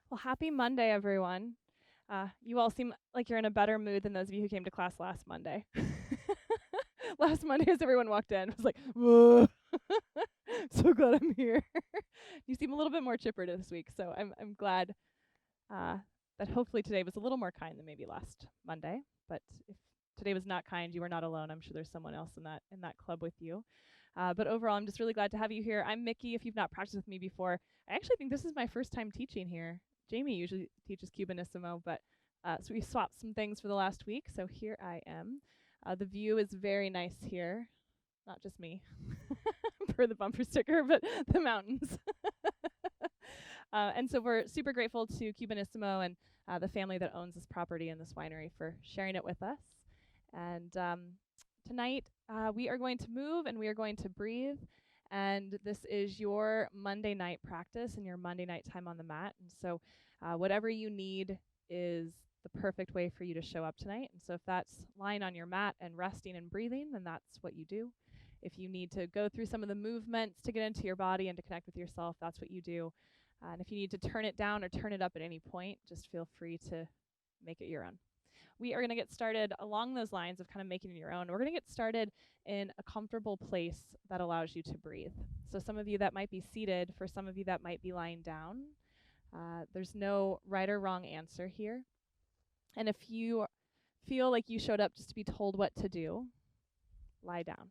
Well, happy Monday, everyone. You all seem like you're in a better mood than those of you who came to class last Monday. Last Monday, as everyone walked in, was like, whoa, so glad I'm here. You seem a little bit more chipper this week, so I'm glad uh, that hopefully today was a little more kind than maybe last Monday. But if today was not kind, you are not alone. I'm sure there's someone else in that club with you. But overall, I'm just really glad to have you here. I'm Mikki. If you've not practiced with me before, I actually think this is my first time teaching here. Jamie usually teaches Cubanisimo, but so we swapped some things for the last week. So here I am. The view is very nice here. Not just me, per the bumper sticker, but the mountains. And so we're super grateful to Cubanisimo and the family that owns this property and this winery for sharing it with us. And tonight we are going to move and we are going to breathe. And this is your Monday night practice and your Monday night time on the mat. And so whatever you need is the perfect way for you to show up tonight. And so if that's lying on your mat and resting and breathing, then that's what you do. If you need to go through some of the movements to get into your body and to connect with yourself, that's what you do. And if you need to turn it down or turn it up at any point, just feel free to make it your own. We are going to get started along those lines of kind of making it your own. We're going to get started in a comfortable place that allows you to breathe. So some of you that might be seated, for some of you that might be lying down. There's no right or wrong answer here. And if you feel like you showed up just to be told what to do, lie down.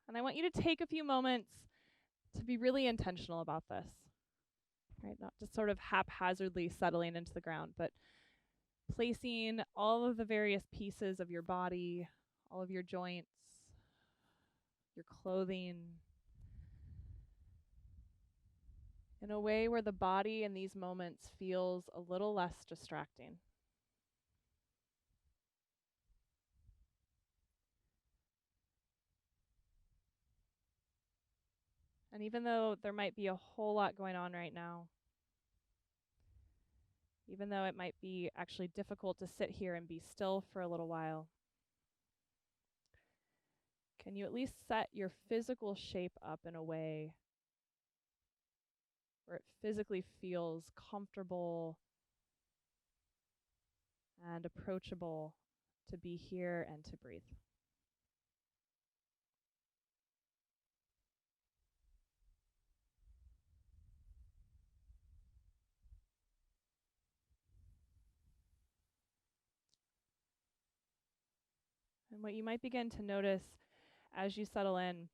And I want you to take a few moments to be really intentional about this, right? Not just sort of haphazardly settling into the ground, but placing all of the various pieces of your body, all of your joints, your clothing, in a way where the body in these moments feels a little less distracting. And even though there might be a whole lot going on right now, even though it might be actually difficult to sit here and be still for a little while, can you at least set your physical shape up in a way where it physically feels comfortable and approachable to be here and to breathe? And what you might begin to notice as you settle in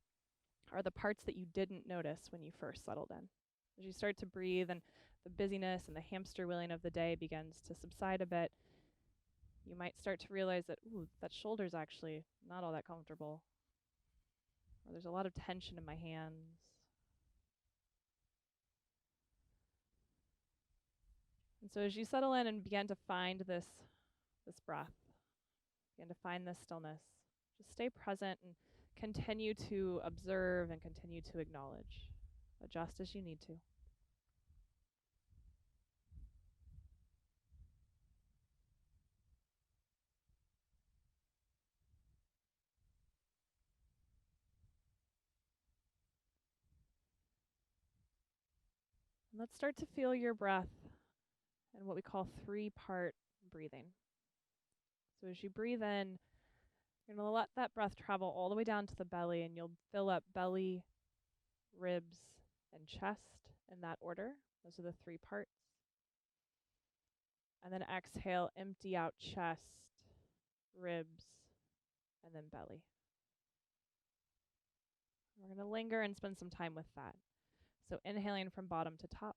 are the parts that you didn't notice when you first settled in. As you start to breathe and the busyness and the hamster wheeling of the day begins to subside a bit, you might start to realize that, ooh, that shoulder's actually not all that comfortable. Or there's a lot of tension in my hands. And so as you settle in and begin to find this breath, begin to find this stillness, just stay present and continue to observe and continue to acknowledge. Adjust as you need to. And let's start to feel your breath in what we call three-part breathing. So as you breathe in, you're going to let that breath travel all the way down to the belly, and you'll fill up belly, ribs, and chest in that order. Those are the three parts. And then exhale, empty out chest, ribs, and then belly. We're going to linger and spend some time with that. So inhaling from bottom to top.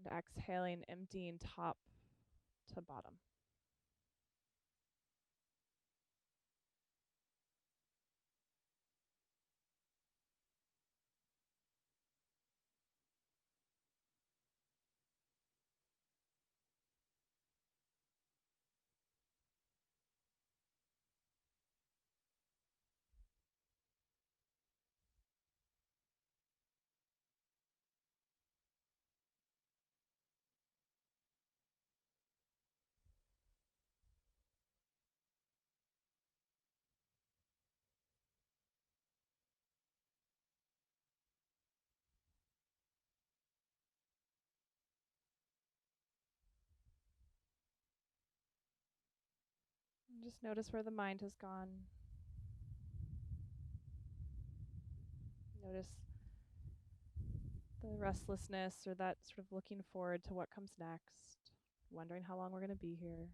And exhaling, emptying top to bottom. Just notice where the mind has gone. Notice the restlessness or that sort of looking forward to what comes next, wondering how long we're going to be here.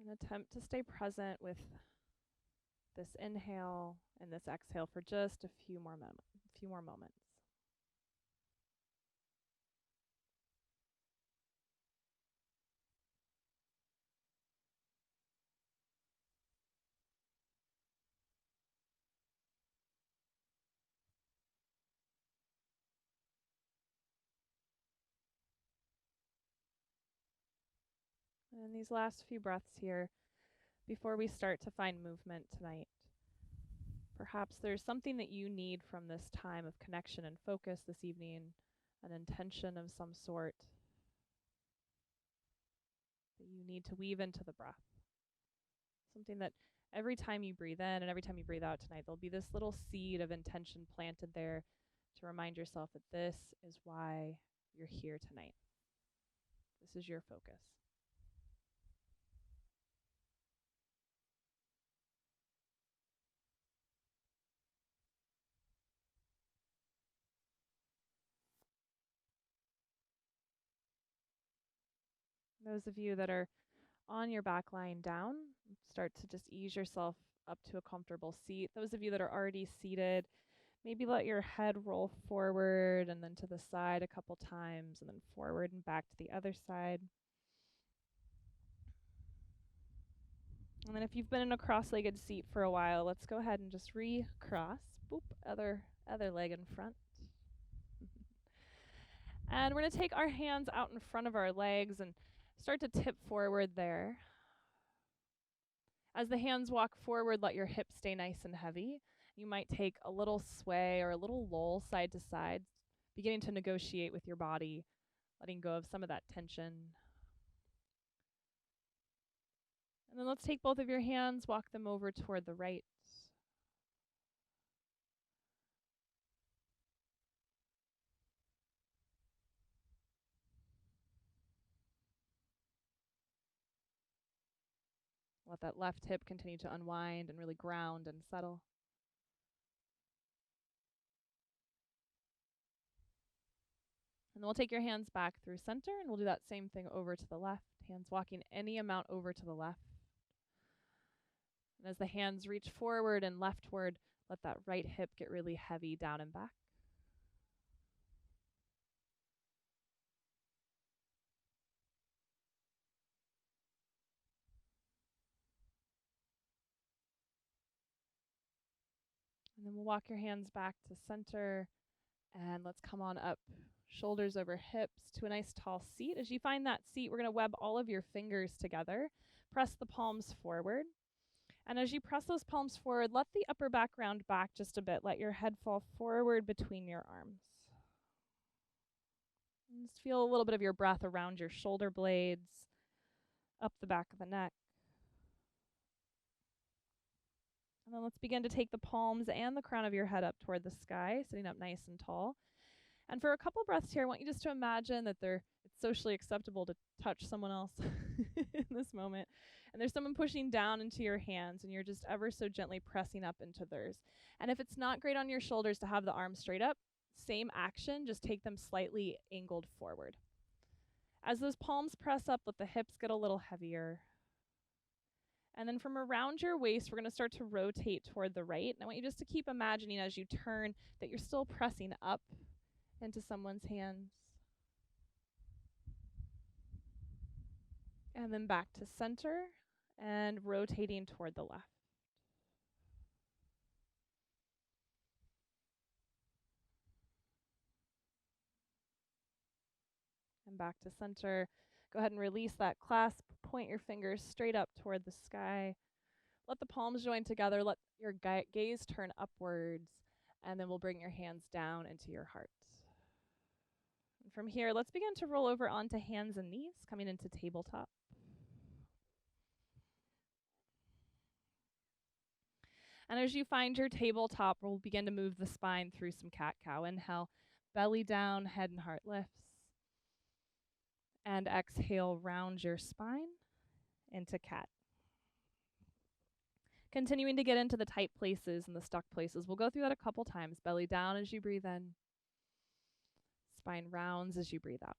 And attempt to stay present with this inhale and this exhale for just a few more moments. And in these last few breaths here, before we start to find movement tonight, perhaps there's something that you need from this time of connection and focus this evening, an intention of some sort that you need to weave into the breath. Something that every time you breathe in and every time you breathe out tonight, there'll be this little seed of intention planted there to remind yourself that this is why you're here tonight. This is your focus. Those of you that are on your back lying down, start to just ease yourself up to a comfortable seat. Those of you that are already seated, maybe let your head roll forward and then to the side a couple times and then forward and back to the other side. And then if you've been in a cross-legged seat for a while, let's go ahead and just recross. Boop, other leg in front. And we're going to take our hands out in front of our legs and start to tip forward there. As the hands walk forward, let your hips stay nice and heavy. You might take a little sway or a little lull side to side, beginning to negotiate with your body, letting go of some of that tension. And then let's take both of your hands, walk them over toward the right. Let that left hip continue to unwind and really ground and settle. And then we'll take your hands back through center, and we'll do that same thing over to the left. Hands walking any amount over to the left. And as the hands reach forward and leftward, let that right hip get really heavy down and back. And then we'll walk your hands back to center, and let's come on up, shoulders over hips to a nice tall seat. As you find that seat, we're going to web all of your fingers together. Press the palms forward. And as you press those palms forward, let the upper back round back just a bit. Let your head fall forward between your arms. And just feel a little bit of your breath around your shoulder blades, up the back of the neck. And then let's begin to take the palms and the crown of your head up toward the sky, sitting up nice and tall. And for a couple breaths here, I want you just to imagine that it's socially acceptable to touch someone else in this moment. And there's someone pushing down into your hands, and you're just ever so gently pressing up into theirs. And if it's not great on your shoulders to have the arms straight up, same action, just take them slightly angled forward. As those palms press up, let the hips get a little heavier. And then from around your waist, we're going to start to rotate toward the right. And I want you just to keep imagining as you turn that you're still pressing up into someone's hands. And then back to center and rotating toward the left. And back to center. Go ahead and release that clasp. Point your fingers straight up toward the sky. Let the palms join together. Let your gaze turn upwards. And then we'll bring your hands down into your heart. And from here, let's begin to roll over onto hands and knees, coming into tabletop. And as you find your tabletop, we'll begin to move the spine through some cat-cow. Inhale, belly down, head and heart lifts. And exhale, round your spine into cat. Continuing to get into the tight places and the stuck places. We'll go through that a couple times. Belly down as you breathe in. Spine rounds as you breathe out.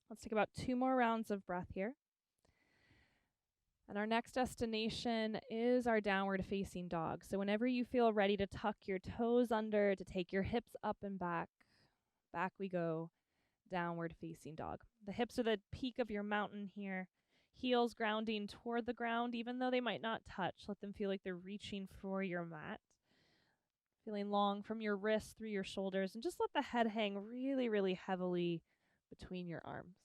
Let's take about 2 more rounds of breath here. And our next destination is our downward facing dog. So whenever you feel ready to tuck your toes under, to take your hips up and back, back we go, downward facing dog. The hips are the peak of your mountain here. Heels grounding toward the ground, even though they might not touch. Let them feel like they're reaching for your mat. Feeling long from your wrists through your shoulders, and just let the head hang really, really heavily between your arms.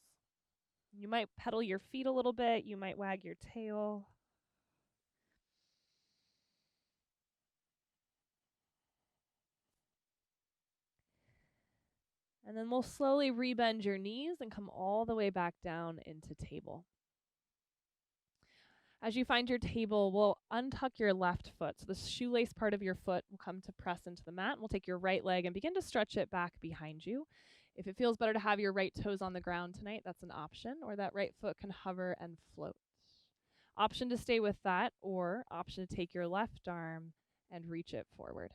You might pedal your feet a little bit. You might wag your tail. And then we'll slowly rebend your knees and come all the way back down into table. As you find your table, we'll untuck your left foot. So the shoelace part of your foot will come to press into the mat. We'll take your right leg and begin to stretch it back behind you. If it feels better to have your right toes on the ground tonight, that's an option, or that right foot can hover and float. Option to stay with that, or option to take your left arm and reach it forward.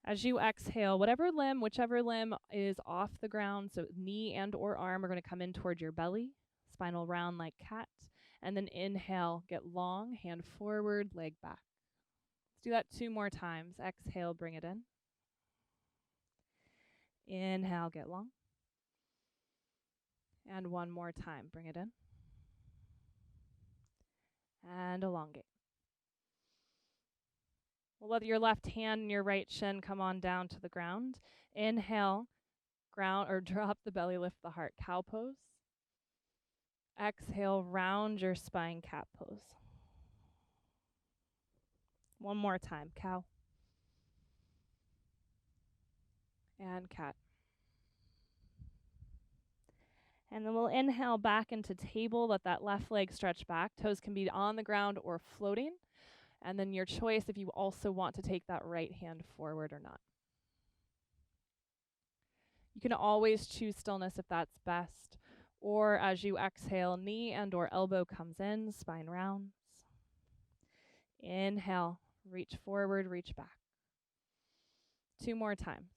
As you exhale, whichever limb is off the ground, so knee and or arm are going to come in toward your belly, spinal round like cat, and then inhale, get long, hand forward, leg back. Let's do that 2 more times. Exhale, bring it in. Inhale, get long. And 1 more time, bring it in. And elongate. We'll let your left hand and your right shin come on down to the ground. Inhale, ground or drop the belly, lift the heart, cow pose. Exhale, round your spine, cat pose. 1 more time, cow. And cat. And then we'll inhale back into table, let that left leg stretch back. Toes can be on the ground or floating. And then your choice if you also want to take that right hand forward or not. You can always choose stillness if that's best. Or as you exhale, knee and or elbow comes in, spine rounds. Inhale, reach forward, reach back. 2 more times.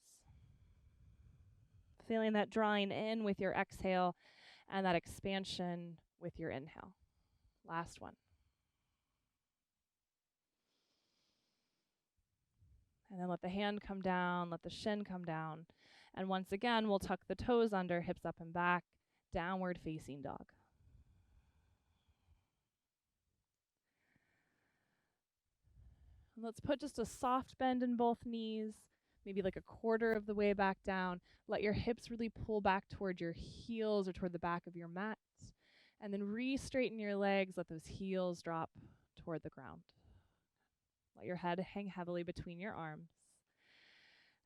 Feeling that drawing in with your exhale and that expansion with your inhale. Last one. And then let the hand come down, let the shin come down. And once again, we'll tuck the toes under, hips up and back, downward facing dog. And let's put just a soft bend in both knees, maybe like a quarter of the way back down. Let your hips really pull back toward your heels or toward the back of your mat. And then re-straighten your legs, let those heels drop toward the ground. Let your head hang heavily between your arms.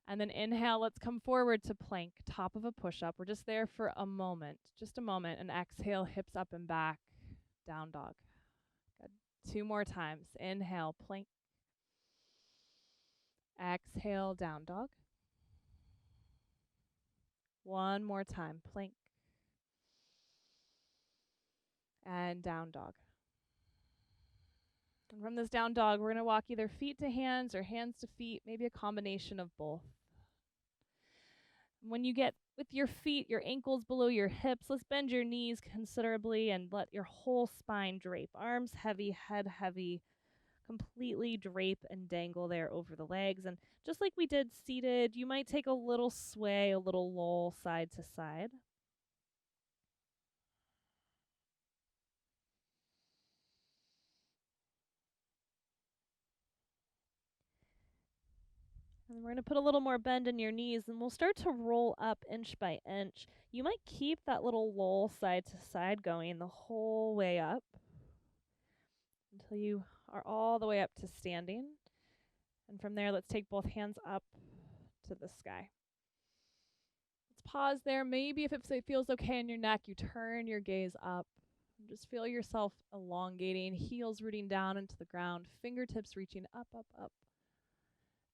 And then inhale, let's come forward to plank, top of a push-up. We're just there for a moment, just a moment. And exhale, hips up and back, down dog. Good. 2 more times. Inhale, plank. Exhale, down dog. 1 more time, plank. And down dog. And from this down dog, we're going to walk either feet to hands or hands to feet, maybe a combination of both. When you get with your feet, your ankles below your hips, let's bend your knees considerably and let your whole spine drape. Arms heavy, head heavy, completely drape and dangle there over the legs. And just like we did seated, you might take a little sway, a little lull side to side. And we're going to put a little more bend in your knees, and we'll start to roll up inch by inch. You might keep that little lull side to side going the whole way up until you are all the way up to standing. And from there, let's take both hands up to the sky. Let's pause there. Maybe if it feels okay in your neck, you turn your gaze up. Just feel yourself elongating, heels rooting down into the ground, fingertips reaching up, up, up.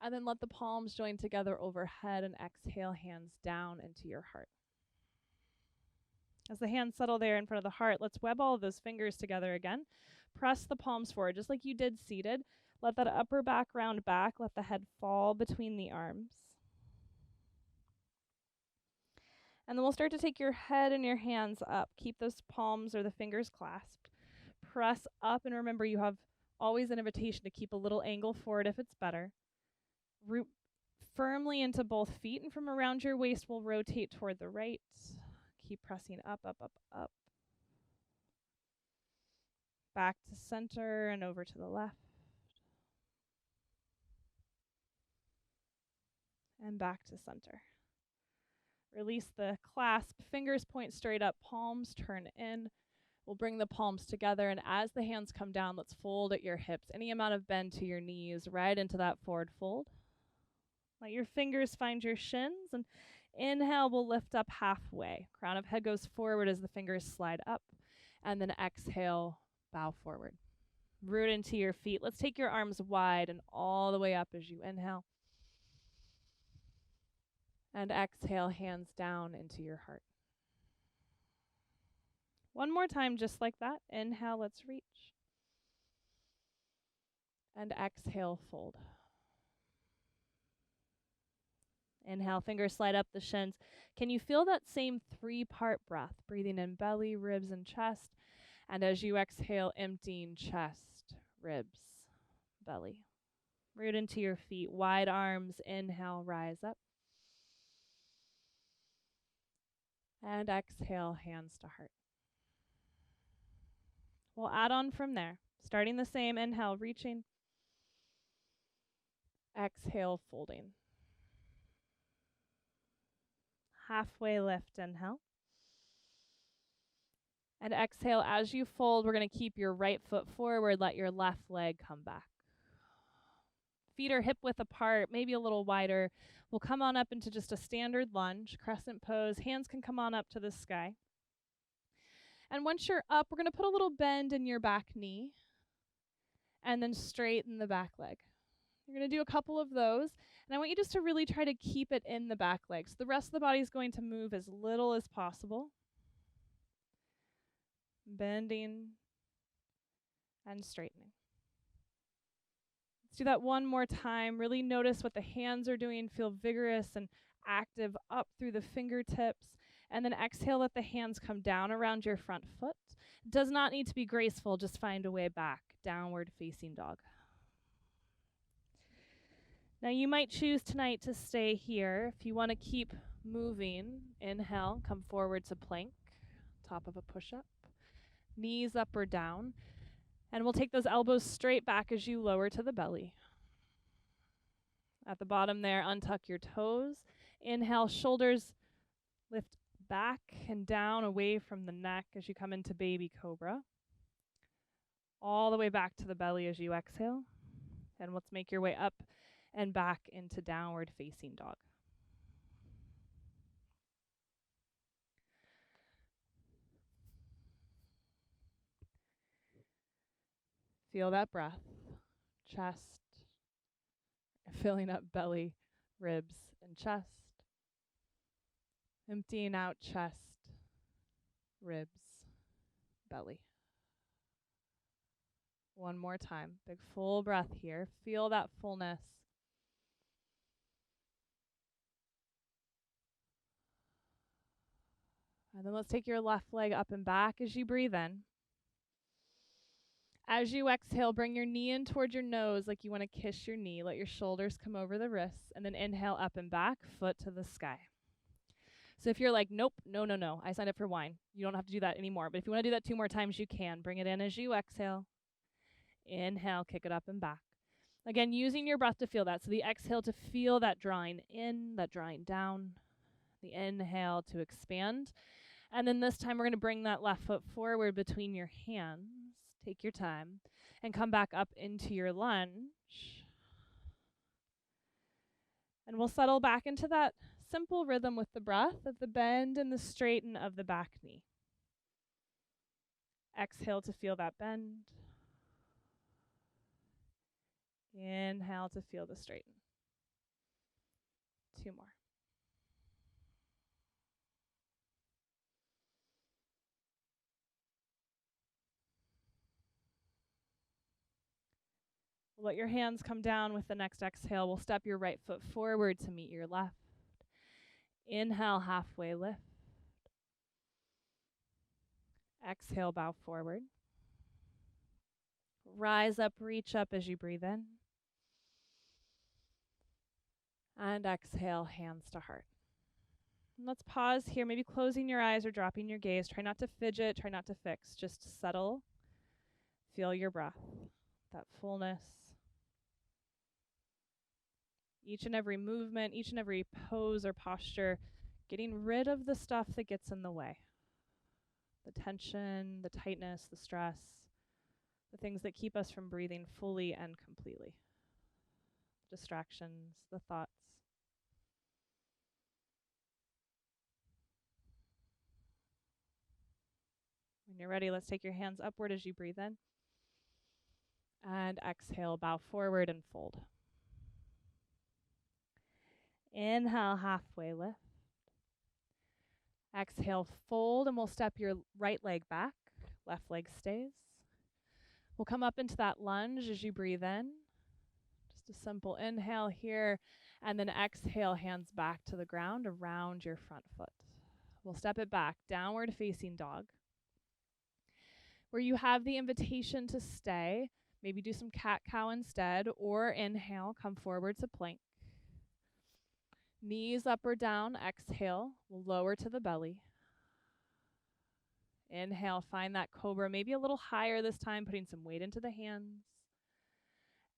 And then let the palms join together overhead and exhale, hands down into your heart. As the hands settle there in front of the heart, let's web all of those fingers together again. Press the palms forward, just like you did seated. Let that upper back round back. Let the head fall between the arms. And then we'll start to take your head and your hands up. Keep those palms or the fingers clasped. Press up, and remember you have always an invitation to keep a little angle forward if it's better. Root firmly into both feet, and from around your waist, we'll rotate toward the right. Keep pressing up, up, up, up. Back to center and over to the left. And back to center. Release the clasp, fingers point straight up, palms turn in. We'll bring the palms together, and as the hands come down, let's fold at your hips. Any amount of bend to your knees, right into that forward fold. Let your fingers find your shins, and inhale, we'll lift up halfway. Crown of head goes forward as the fingers slide up, and then exhale, bow forward. Root into your feet. Let's take your arms wide and all the way up as you inhale. And exhale, hands down into your heart. One more time, just like that. Inhale, let's reach. And exhale, fold. Inhale, fingers slide up the shins. Can you feel that same 3-part breath? Breathing in belly, ribs, and chest. And as you exhale, emptying chest, ribs, belly. Root into your feet, wide arms. Inhale, rise up. And exhale, hands to heart. We'll add on from there. Starting the same, inhale, reaching. Exhale, folding. Halfway lift, inhale. And exhale, as you fold, we're going to keep your right foot forward, let your left leg come back. Feet are hip width apart, maybe a little wider. We'll come on up into just a standard lunge, crescent pose. Hands can come on up to the sky. And once you're up, we're going to put a little bend in your back knee and then straighten the back leg. You're going to do a couple of those, and I want you just to really try to keep it in the back leg. So the rest of the body is going to move as little as possible. Bending and straightening. Let's do that one more time. Really notice what the hands are doing. Feel vigorous and active up through the fingertips. And then exhale, let the hands come down around your front foot. Does not need to be graceful, just find a way back. Downward facing dog. Now you might choose tonight to stay here. If you want to keep moving, inhale, come forward to plank, top of a push-up. Knees up or down. And we'll take those elbows straight back as you lower to the belly. At the bottom there, untuck your toes. Inhale, shoulders lift back and down away from the neck as you come into baby cobra. All the way back to the belly as you exhale. And let's make your way up and back into downward facing dog. Feel that breath, chest, filling up belly, ribs, and chest. Emptying out chest, ribs, belly. One more time. Big full breath here. Feel that fullness. And then let's take your left leg up and back as you breathe in. As you exhale, bring your knee in toward your nose like you want to kiss your knee. Let your shoulders come over the wrists. And then inhale up and back, foot to the sky. So if you're like, nope, no, I signed up for wine. You don't have to do that anymore. But if you want to do that 2 more times, you can. Bring it in as you exhale. Inhale, kick it up and back. Again, using your breath to feel that. So the exhale to feel that drawing in, that drawing down. The inhale to expand. And then this time we're going to bring that left foot forward between your hands. Take your time and come back up into your lunge. And we'll settle back into that simple rhythm with the breath of the bend and the straighten of the back knee. Exhale to feel that bend. Inhale to feel the straighten. 2 more. Let your hands come down with the next exhale. We'll step your right foot forward to meet your left. Inhale, halfway lift. Exhale, bow forward. Rise up, reach up as you breathe in. And exhale, hands to heart. And let's pause here, maybe closing your eyes or dropping your gaze. Try not to fidget, try not to fix. Just settle. Feel your breath, that fullness. Each and every movement, each and every pose or posture, getting rid of the stuff that gets in the way. The tension, the tightness, the stress, the things that keep us from breathing fully and completely. Distractions, the thoughts. When you're ready, let's take your hands upward as you breathe in. And exhale, bow forward and fold. Inhale, halfway lift. Exhale, fold, and we'll step your right leg back. Left leg stays. We'll come up into that lunge as you breathe in. Just a simple inhale here, and then exhale, hands back to the ground around your front foot. We'll step it back, downward facing dog. Where you have the invitation to stay, maybe do some cat-cow instead, or inhale, come forward to plank. Knees up or down, exhale, we'll lower to the belly. Inhale, find that cobra, maybe a little higher this time, putting some weight into the hands.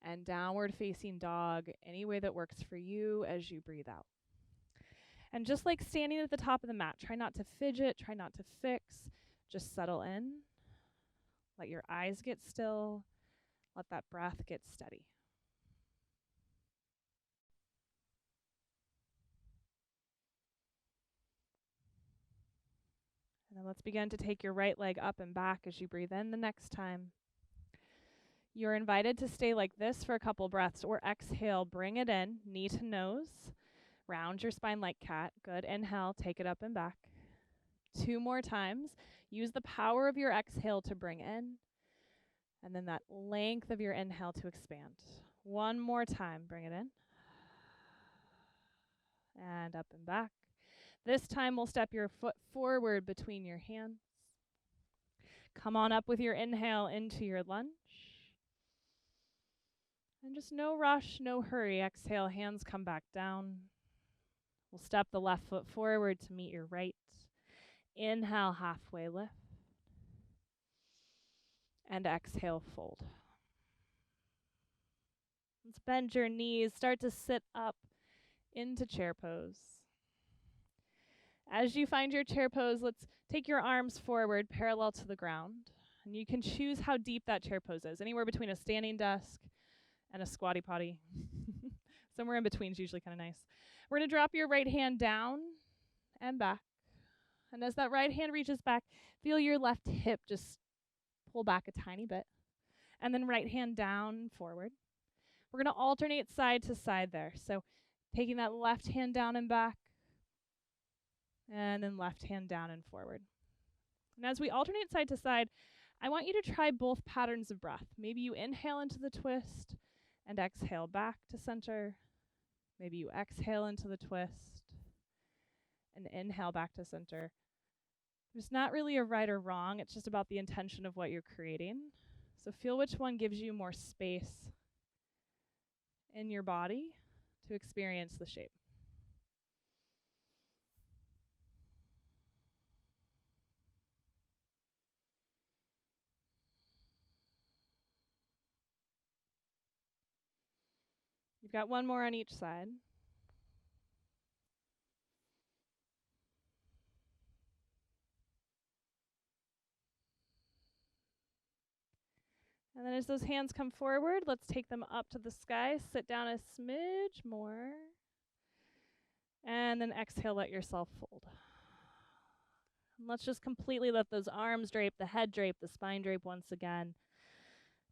And downward facing dog, any way that works for you as you breathe out. And just like standing at the top of the mat, try not to fidget, try not to fix, just settle in. Let your eyes get still. Let that breath get steady. And then let's begin to take your right leg up and back as you breathe in the next time. You're invited to stay like this for a couple breaths, or exhale, bring it in, knee to nose, round your spine like cat. Good. Inhale, take it up and back. 2 more times. Use the power of your exhale to bring in, and then that length of your inhale to expand. 1 more time, bring it in, and up and back. This time we'll step your foot forward between your hands. Come on up with your inhale into your lunge. And just no rush, no hurry. Exhale, hands come back down. We'll step the left foot forward to meet your right. Inhale, halfway lift. And exhale, fold. Let's bend your knees. Start to sit up into chair pose. As you find your chair pose, let's take your arms forward parallel to the ground. And you can choose how deep that chair pose is. Anywhere between a standing desk and a squatty potty. Somewhere in between is usually kind of nice. We're going to drop your right hand down and back. And as that right hand reaches back, feel your left hip just pull back a tiny bit. And then right hand down and forward. We're going to alternate side to side there. So taking that left hand down and back, and then left hand down and forward. And as we alternate side to side, I want you to try both patterns of breath. Maybe you inhale into the twist and exhale back to center. Maybe you exhale into the twist and inhale back to center. There's not really a right or wrong. It's just about the intention of what you're creating. So feel which one gives you more space in your body to experience the shape. You've got 1 more on each side. And then as those hands come forward, let's take them up to the sky. Sit down a smidge more. And then exhale, let yourself fold. And let's just completely let those arms drape, the head drape, the spine drape once again.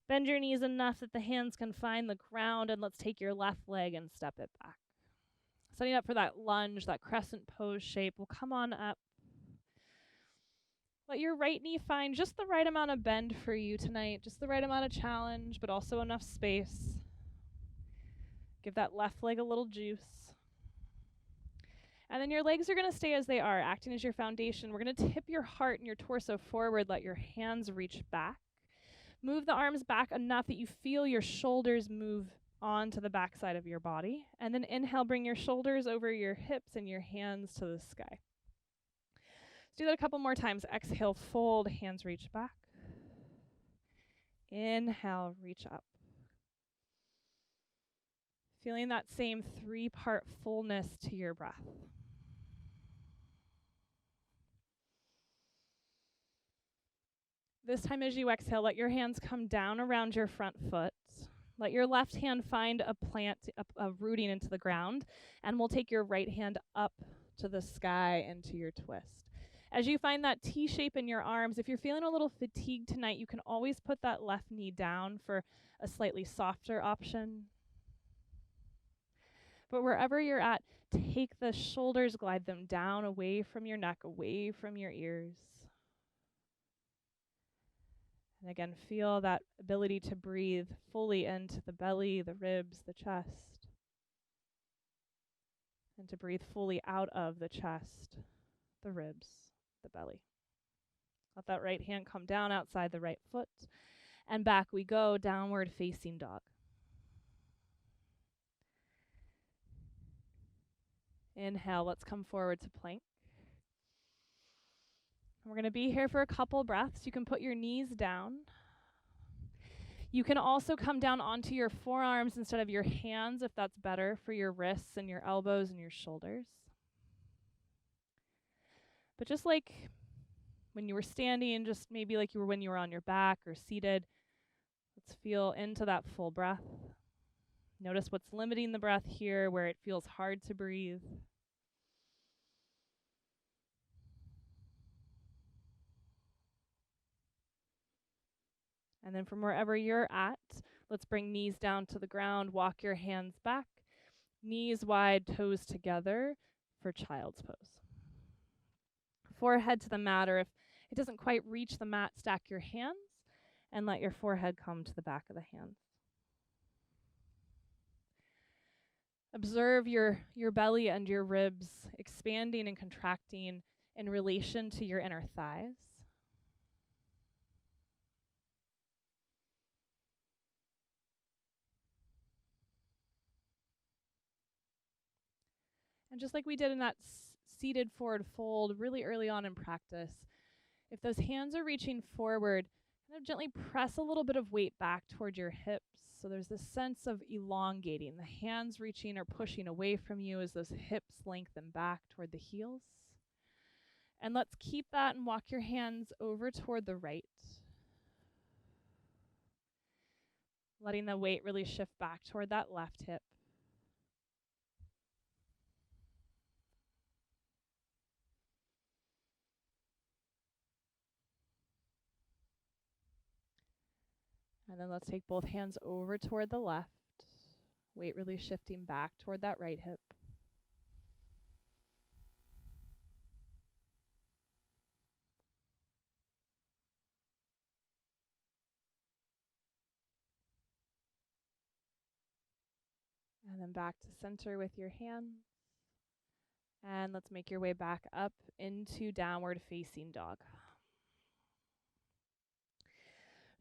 Bend your knees enough that the hands can find the ground, and let's take your left leg and step it back. Setting up for that lunge, that crescent pose shape. We'll come on up. Let your right knee find just the right amount of bend for you tonight, just the right amount of challenge, but also enough space. Give that left leg a little juice. And then your legs are going to stay as they are, acting as your foundation. We're going to tip your heart and your torso forward. Let your hands reach back. Move the arms back enough that you feel your shoulders move onto the back side of your body. And then inhale, bring your shoulders over your hips and your hands to the sky. Let's do that a couple more times. Exhale, fold, hands reach back. Inhale, reach up. Feeling that same 3-part fullness to your breath. This time as you exhale, let your hands come down around your front foot. Let your left hand find a plant, a rooting into the ground, and we'll take your right hand up to the sky into your twist. As you find that T shape in your arms, if you're feeling a little fatigued tonight, you can always put that left knee down for a slightly softer option. But wherever you're at, take the shoulders, glide them down away from your neck, away from your ears. And again, feel that ability to breathe fully into the belly, the ribs, the chest. And to breathe fully out of the chest, the ribs, the belly. Let that right hand come down outside the right foot. And back we go, downward facing dog. Inhale, let's come forward to plank. We're going to be here for a couple breaths. You can put your knees down. You can also come down onto your forearms instead of your hands if that's better for your wrists and your elbows and your shoulders. But just like when you were standing, just maybe like you were when you were on your back or seated, let's feel into that full breath. Notice what's limiting the breath here, where it feels hard to breathe. And then from wherever you're at, let's bring knees down to the ground, walk your hands back, knees wide, toes together for child's pose. Forehead to the mat, or if it doesn't quite reach the mat, stack your hands and let your forehead come to the back of the hands. Observe your belly and your ribs expanding and contracting in relation to your inner thighs. And just like we did in that seated forward fold really early on in practice, if those hands are reaching forward, kind of gently press a little bit of weight back toward your hips. So there's this sense of elongating, the hands reaching or pushing away from you as those hips lengthen back toward the heels. And let's keep that and walk your hands over toward the right. Letting the weight really shift back toward that left hip. And then let's take both hands over toward the left. Weight really shifting back toward that right hip. And then back to center with your hands. And let's make your way back up into downward facing dog.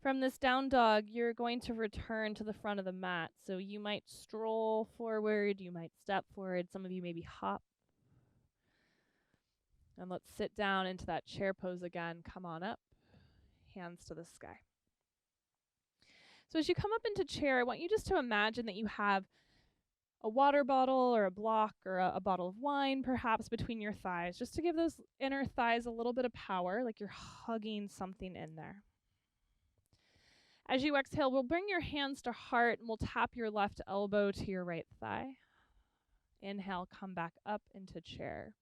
From this down dog, you're going to return to the front of the mat. So you might stroll forward, you might step forward, some of you maybe hop. And let's sit down into that chair pose again. Come on up, hands to the sky. So as you come up into chair, I want you just to imagine that you have a water bottle or a block or a bottle of wine perhaps between your thighs, just to give those inner thighs a little bit of power, like you're hugging something in there. As you exhale, we'll bring your hands to heart and we'll tap your left elbow to your right thigh. Inhale, come back up into chair.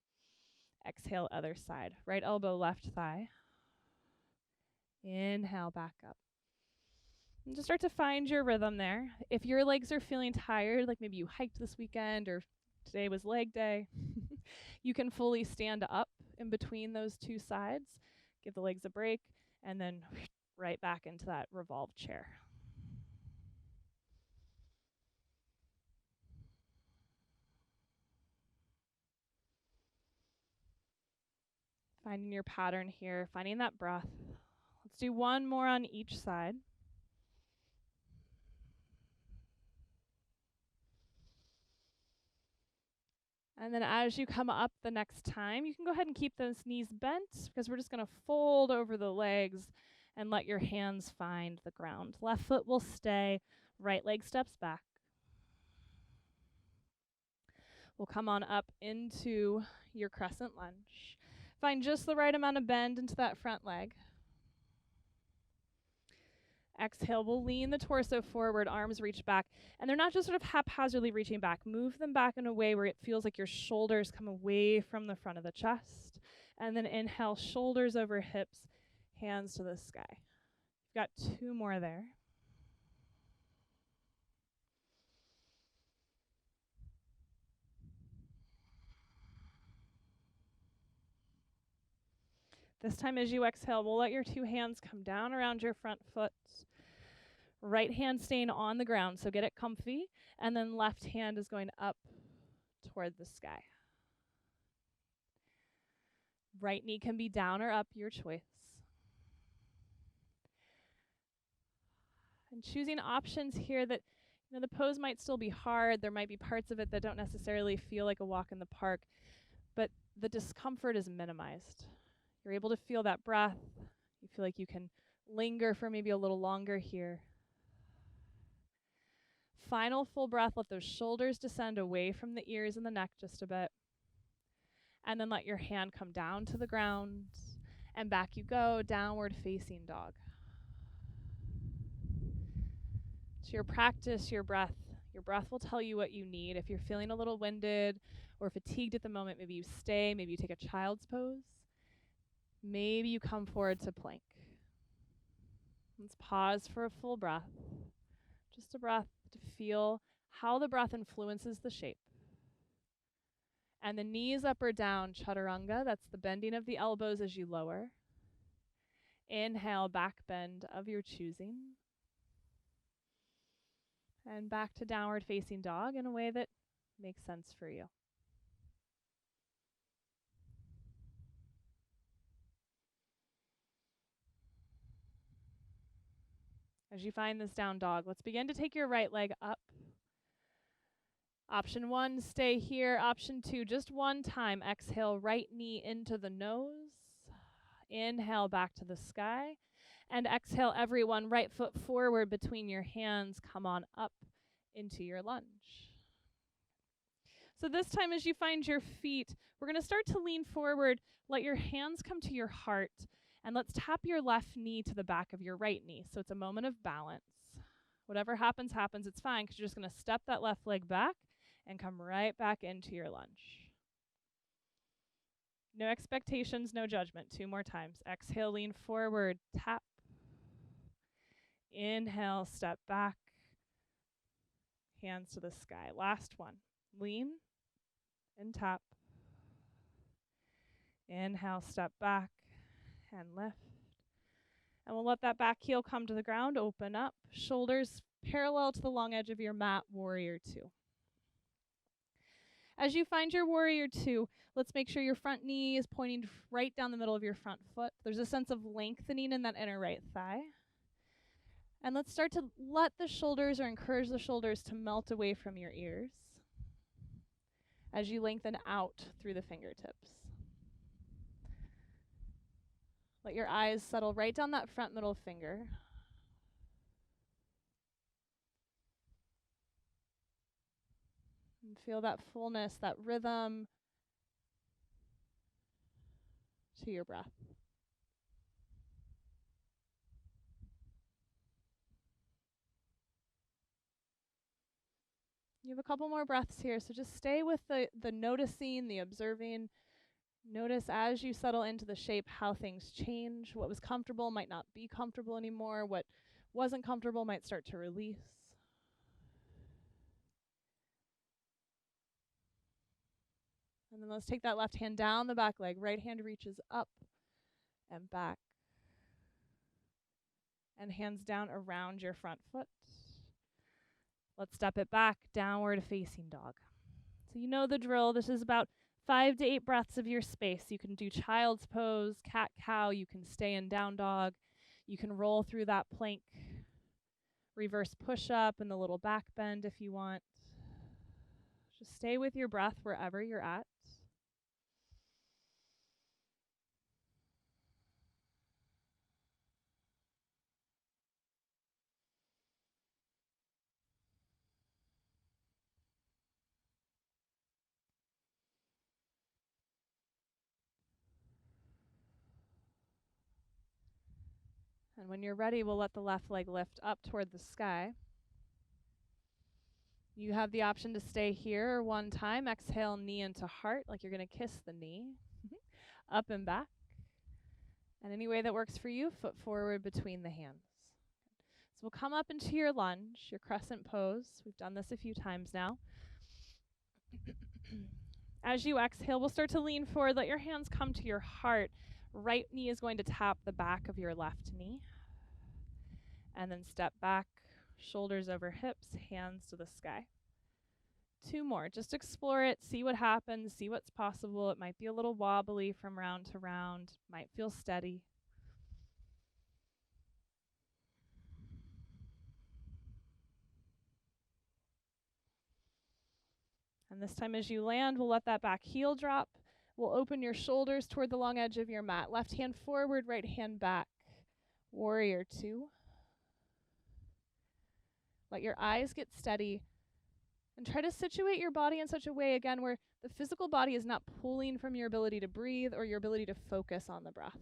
Exhale, other side. Right elbow, left thigh. Inhale, back up. And just start to find your rhythm there. If your legs are feeling tired, like maybe you hiked this weekend or today was leg day, you can fully stand up in between those two sides. Give the legs a break, and then right back into that revolved chair. Finding your pattern here, finding that breath. Let's do one more on each side. And then as you come up the next time, you can go ahead and keep those knees bent because we're just going to fold over the legs and let your hands find the ground. Left foot will stay, right leg steps back. We'll come on up into your crescent lunge. Find just the right amount of bend into that front leg. Exhale, we'll lean the torso forward, arms reach back. And they're not just sort of haphazardly reaching back. Move them back in a way where it feels like your shoulders come away from the front of the chest. And then inhale, shoulders over hips, hands to the sky. You've got two more there. This time as you exhale, we'll let your two hands come down around your front foot. Right hand staying on the ground, so get it comfy. And then left hand is going up toward the sky. Right knee can be down or up, your choice. And choosing options here that, the pose might still be hard. There might be parts of it that don't necessarily feel like a walk in the park, but the discomfort is minimized. You're able to feel that breath. You feel like you can linger for maybe a little longer here. Final full breath, let those shoulders descend away from the ears and the neck just a bit. And then let your hand come down to the ground, and back you go, downward facing dog. So your practice, your breath will tell you what you need. If you're feeling a little winded or fatigued at the moment, maybe you stay, maybe you take a child's pose. Maybe you come forward to plank. Let's pause for a full breath. Just a breath to feel how the breath influences the shape. And the knees up or down, chaturanga, that's the bending of the elbows as you lower. Inhale, back bend of your choosing. And back to downward facing dog in a way that makes sense for you. As you find this down dog, let's begin to take your right leg up. Option 1, stay here. Option 2, just one time, exhale, right knee into the nose. Inhale, back to the sky. And exhale, everyone, right foot forward between your hands. Come on up into your lunge. So this time as you find your feet, we're going to start to lean forward. Let your hands come to your heart. And let's tap your left knee to the back of your right knee. So it's a moment of balance. Whatever happens, happens. It's fine because you're just going to step that left leg back and come right back into your lunge. No expectations, no judgment. 2 more times. Exhale, lean forward, tap. Inhale, step back. Hands to the sky. Last one. Lean and tap. Inhale, step back and lift. And we'll let that back heel come to the ground, open up, shoulders parallel to the long edge of your mat, warrior 2. As you find your warrior 2, let's make sure your front knee is pointing right down the middle of your front foot. There's a sense of lengthening in that inner right thigh. And let's start to let the shoulders or encourage the shoulders to melt away from your ears as you lengthen out through the fingertips. Let your eyes settle right down that front middle finger. And feel that fullness, that rhythm to your breath. You have a couple more breaths here, so just stay with the noticing, the observing. Notice as you settle into the shape how things change. What was comfortable might not be comfortable anymore. What wasn't comfortable might start to release. And then let's take that left hand down the back leg. Right hand reaches up and back. And hands down around your front foot. Let's step it back, downward facing dog. So you know the drill. This is about 5 to 8 breaths of your space. You can do child's pose, cat cow. You can stay in down dog. You can roll through that plank, reverse push up and the little back bend if you want. Just stay with your breath wherever you're at. And when you're ready, we'll let the left leg lift up toward the sky. You have the option to stay here one time. Exhale, knee into heart, like you're going to kiss the knee. Up and back. And any way that works for you, foot forward between the hands. So we'll come up into your lunge, your crescent pose. We've done this a few times now. As you exhale, we'll start to lean forward. Let your hands come to your heart. Right knee is going to tap the back of your left knee. And then step back, shoulders over hips, hands to the sky. 2 more. Just explore it, see what happens, see what's possible. It might be a little wobbly from round to round, might feel steady. And this time as you land, we'll let that back heel drop. We'll open your shoulders toward the long edge of your mat. Left hand forward, right hand back. Warrior 2. Let your eyes get steady. And try to situate your body in such a way, again, where the physical body is not pulling from your ability to breathe or your ability to focus on the breath.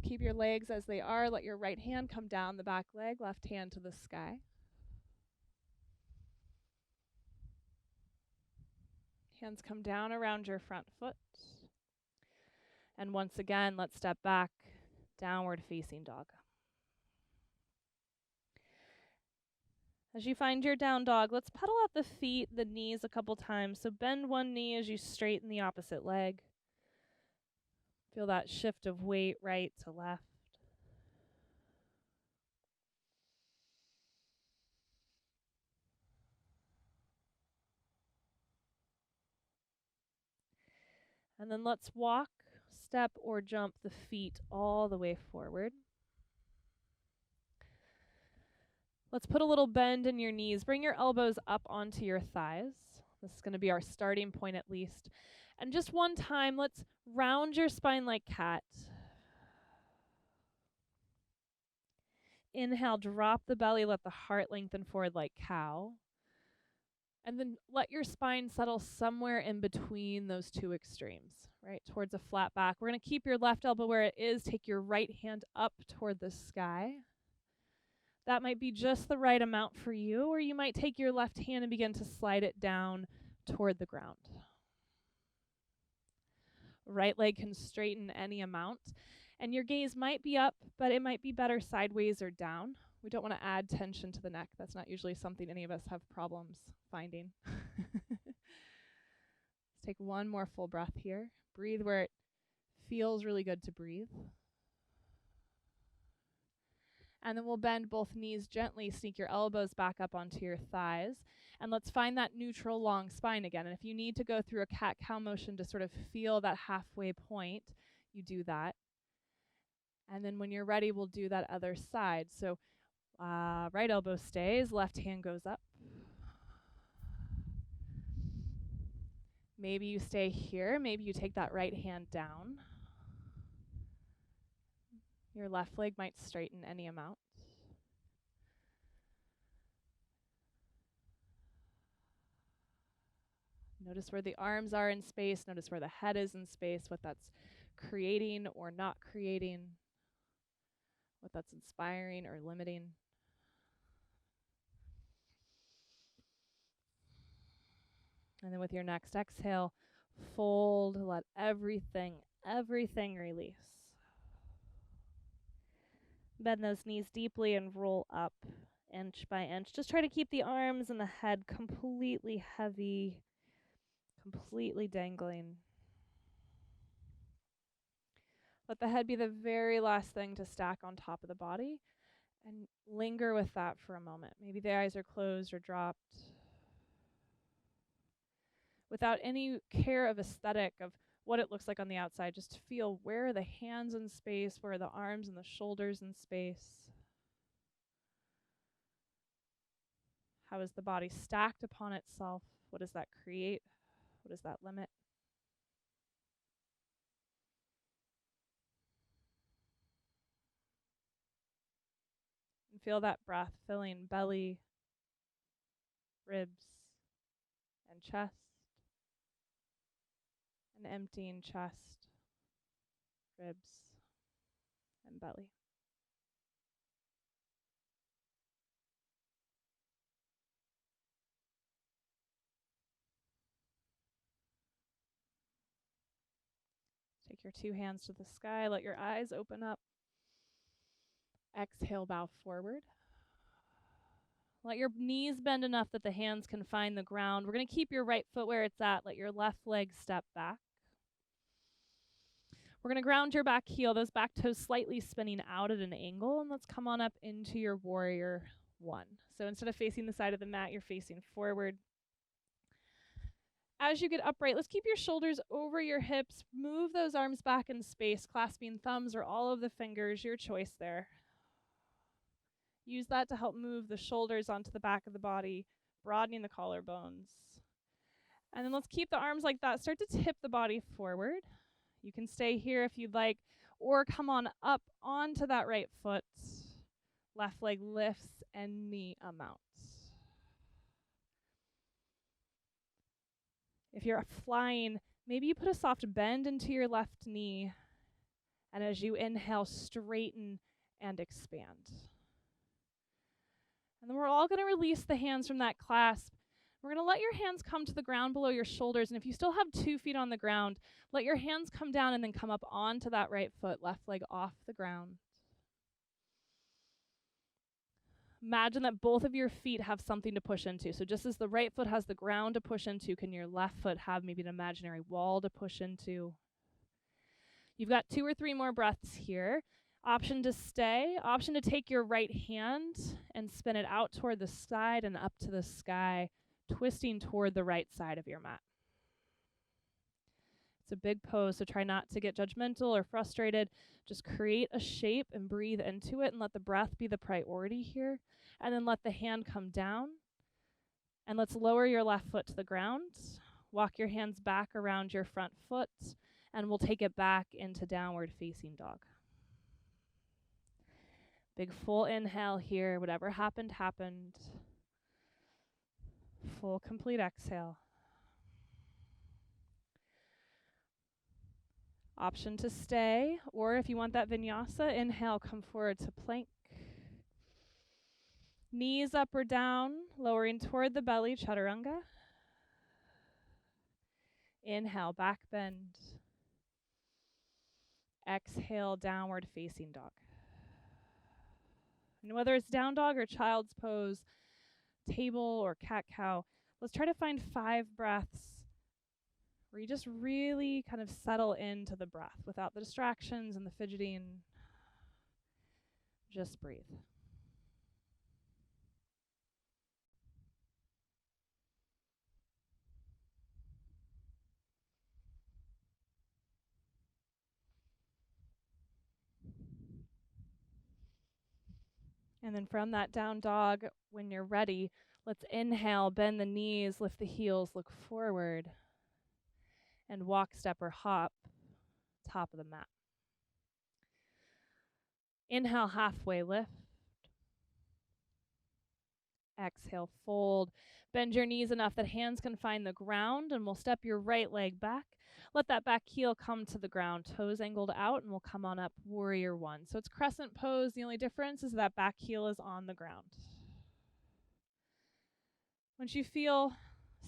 Keep your legs as they are. Let your right hand come down the back leg, left hand to the sky. Hands come down around your front foot. And once again, let's step back, downward facing dog. As you find your down dog, let's pedal out the feet, the knees a couple times. So bend one knee as you straighten the opposite leg. Feel that shift of weight right to left. And then let's walk, step, or jump the feet all the way forward. Let's put a little bend in your knees. Bring your elbows up onto your thighs. This is going to be our starting point at least. And just one time, let's round your spine like cat. Inhale, drop the belly, let the heart lengthen forward like cow. And then let your spine settle somewhere in between those two extremes, right? Towards a flat back. We're going to keep your left elbow where it is. Take your right hand up toward the sky. That might be just the right amount for you, or you might take your left hand and begin to slide it down toward the ground. Right leg can straighten any amount. And your gaze might be up, but it might be better sideways or down. We don't want to add tension to the neck. That's not usually something any of us have problems finding. Let's take one more full breath here. Breathe where it feels really good to breathe. And then we'll bend both knees gently, sneak your elbows back up onto your thighs. And let's find that neutral long spine again. And if you need to go through a cat-cow motion to sort of feel that halfway point, you do that. And then when you're ready, we'll do that other side. So right elbow stays, left hand goes up. Maybe you stay here. Maybe you take that right hand down. Your left leg might straighten any amount. Notice where the arms are in space. Notice where the head is in space, what that's creating or not creating, what that's inspiring or limiting. And then with your next exhale, fold, let everything release. Bend those knees deeply and roll up inch by inch. Just try to keep the arms and the head completely heavy, completely dangling. Let the head be the very last thing to stack on top of the body, and linger with that for a moment. Maybe the eyes are closed or dropped. Without any care of aesthetic, of what it looks like on the outside, just feel where are the hands in space, where are the arms and the shoulders in space. How is the body stacked upon itself? What does that create? What does that limit? And feel that breath filling belly, ribs, and chest, and emptying chest, ribs, and belly. Take your two hands to the sky. Let your eyes open up. Exhale, bow forward. Let your knees bend enough that the hands can find the ground. We're going to keep your right foot where it's at. Let your left leg step back. We're going to ground your back heel, those back toes slightly spinning out at an angle, and let's come on up into your warrior one. So instead of facing the side of the mat, you're facing forward. As you get upright, let's keep your shoulders over your hips. Move those arms back in space, clasping thumbs or all of the fingers, your choice there. Use that to help move the shoulders onto the back of the body, broadening the collarbones. And then let's keep the arms like that. Start to tip the body forward. You can stay here if you'd like, or come on up onto that right foot. Left leg lifts any amount. If you're flying, maybe you put a soft bend into your left knee, and as you inhale, straighten and expand. And then we're all going to release the hands from that clasp. We're going to let your hands come to the ground below your shoulders, and if you still have 2 feet on the ground, let your hands come down and then come up onto that right foot, left leg off the ground. Imagine that both of your feet have something to push into. So just as the right foot has the ground to push into, can your left foot have maybe an imaginary wall to push into? You've got 2 or 3 more breaths here. Option to stay, option to take your right hand and spin it out toward the side and up to the sky, twisting toward the right side of your mat. It's a big pose, so try not to get judgmental or frustrated. Just create a shape and breathe into it and let the breath be the priority here. And then let the hand come down. And let's lower your left foot to the ground. Walk your hands back around your front foot, and we'll take it back into downward facing dog. Big full inhale here. Whatever happened, happened. Full complete exhale. Option to stay, or if you want that vinyasa, inhale, come forward to plank. Knees up or down, lowering toward the belly, chaturanga. Inhale, back bend. Exhale, downward facing dog. And whether it's down dog or child's pose, table or cat-cow, let's try to find 5 breaths where you just really kind of settle into the breath without the distractions and the fidgeting. Just breathe. And then from that down dog, when you're ready, let's inhale, bend the knees, lift the heels, look forward, and walk, step, or hop, top of the mat. Inhale, halfway lift. Exhale, fold. Bend your knees enough that hands can find the ground, and we'll step your right leg back. Let that back heel come to the ground, toes angled out, and we'll come on up, warrior one. So it's crescent pose. The only difference is that back heel is on the ground. Once you feel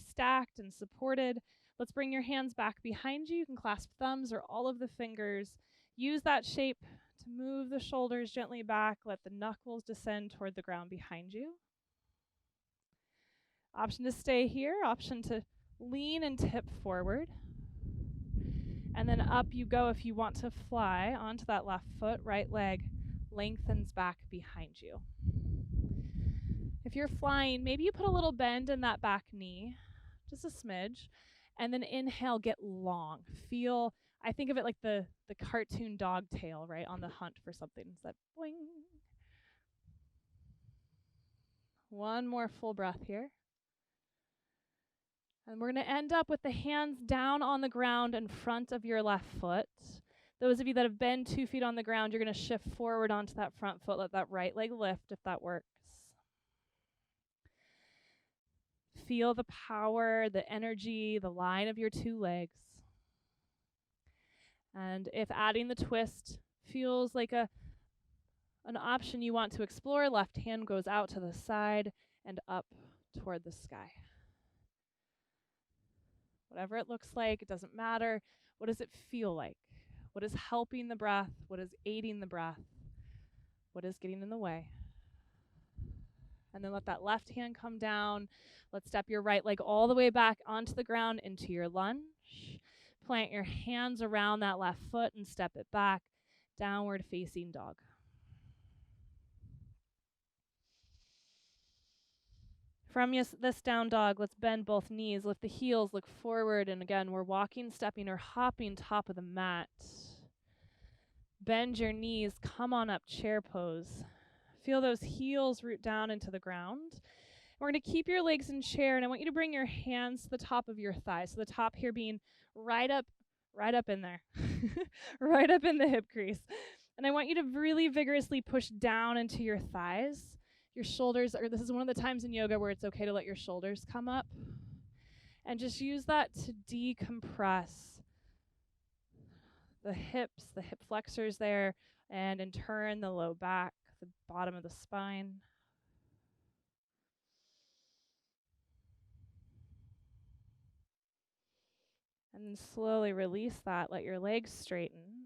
stacked and supported, let's bring your hands back behind you. You can clasp thumbs or all of the fingers. Use that shape to move the shoulders gently back. Let the knuckles descend toward the ground behind you. Option to stay here, option to lean and tip forward. And then up you go if you want to fly onto that left foot. Right leg lengthens back behind you. If you're flying, maybe you put a little bend in that back knee, just a smidge, and then inhale, get long. Feel, I think of it like the cartoon dog tail, right, on the hunt for something. It's that boing. One more full breath here. And we're going to end up with the hands down on the ground in front of your left foot. Those of you that have been 2 feet on the ground, you're going to shift forward onto that front foot. Let that right leg lift if that works. Feel the power, the energy, the line of your 2 legs. And if adding the twist feels like an option you want to explore, left hand goes out to the side and up toward the sky. Whatever it looks like, it doesn't matter. What does it feel like? What is helping the breath? What is aiding the breath? What is getting in the way? And then let that left hand come down. Let's step your right leg all the way back onto the ground into your lunge. Plant your hands around that left foot and step it back. Downward facing dog. From this down dog, let's bend both knees, lift the heels, look forward, and again, we're walking, stepping, or hopping top of the mat. Bend your knees, come on up, chair pose. Feel those heels root down into the ground. We're going to keep your legs in chair, and I want you to bring your hands to the top of your thighs. So the top here being right up in there, right up in the hip crease. And I want you to really vigorously push down into your thighs. Your shoulders this is one of the times in yoga where it's okay to let your shoulders come up. And just use that to decompress the hips, the hip flexors there, and in turn the low back, the bottom of the spine. And then slowly release that. Let your legs straighten.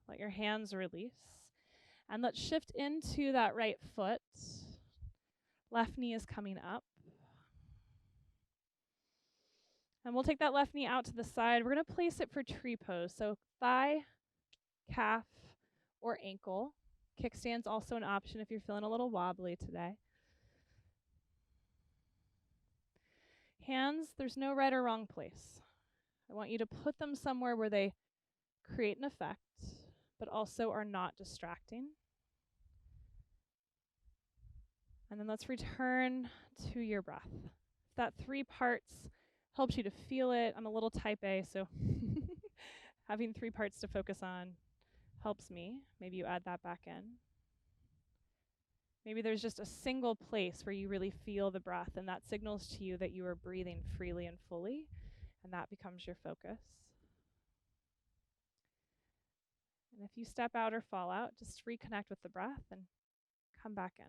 Let your hands release. And let's shift into that right foot. Left knee is coming up. And we'll take that left knee out to the side. We're going to place it for tree pose. So thigh, calf, or ankle. Kickstand's also an option if you're feeling a little wobbly today. Hands, there's no right or wrong place. I want you to put them somewhere where they create an effect, but also are not distracting. And then let's return to your breath. If that 3 parts helps you to feel it, I'm a little type A, so having 3 parts to focus on helps me. Maybe you add that back in. Maybe there's just a single place where you really feel the breath, and that signals to you that you are breathing freely and fully, and that becomes your focus. And if you step out or fall out, just reconnect with the breath and come back in.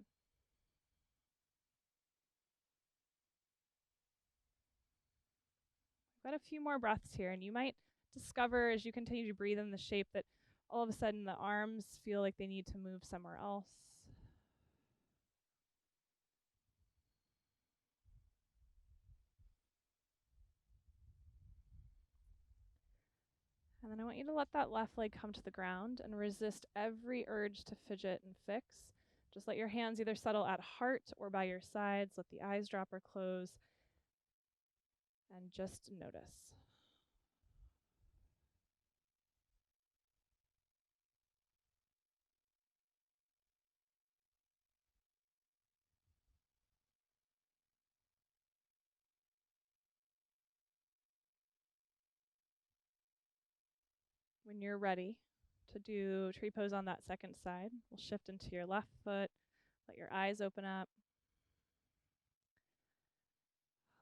We've got a few more breaths here, and you might discover as you continue to breathe in the shape that all of a sudden the arms feel like they need to move somewhere else. And then I want you to let that left leg come to the ground and resist every urge to fidget and fix. Just let your hands either settle at heart or by your sides. Let the eyes drop or close. And just notice. When you're ready to do tree pose on that second side, we'll shift into your left foot. Let your eyes open up.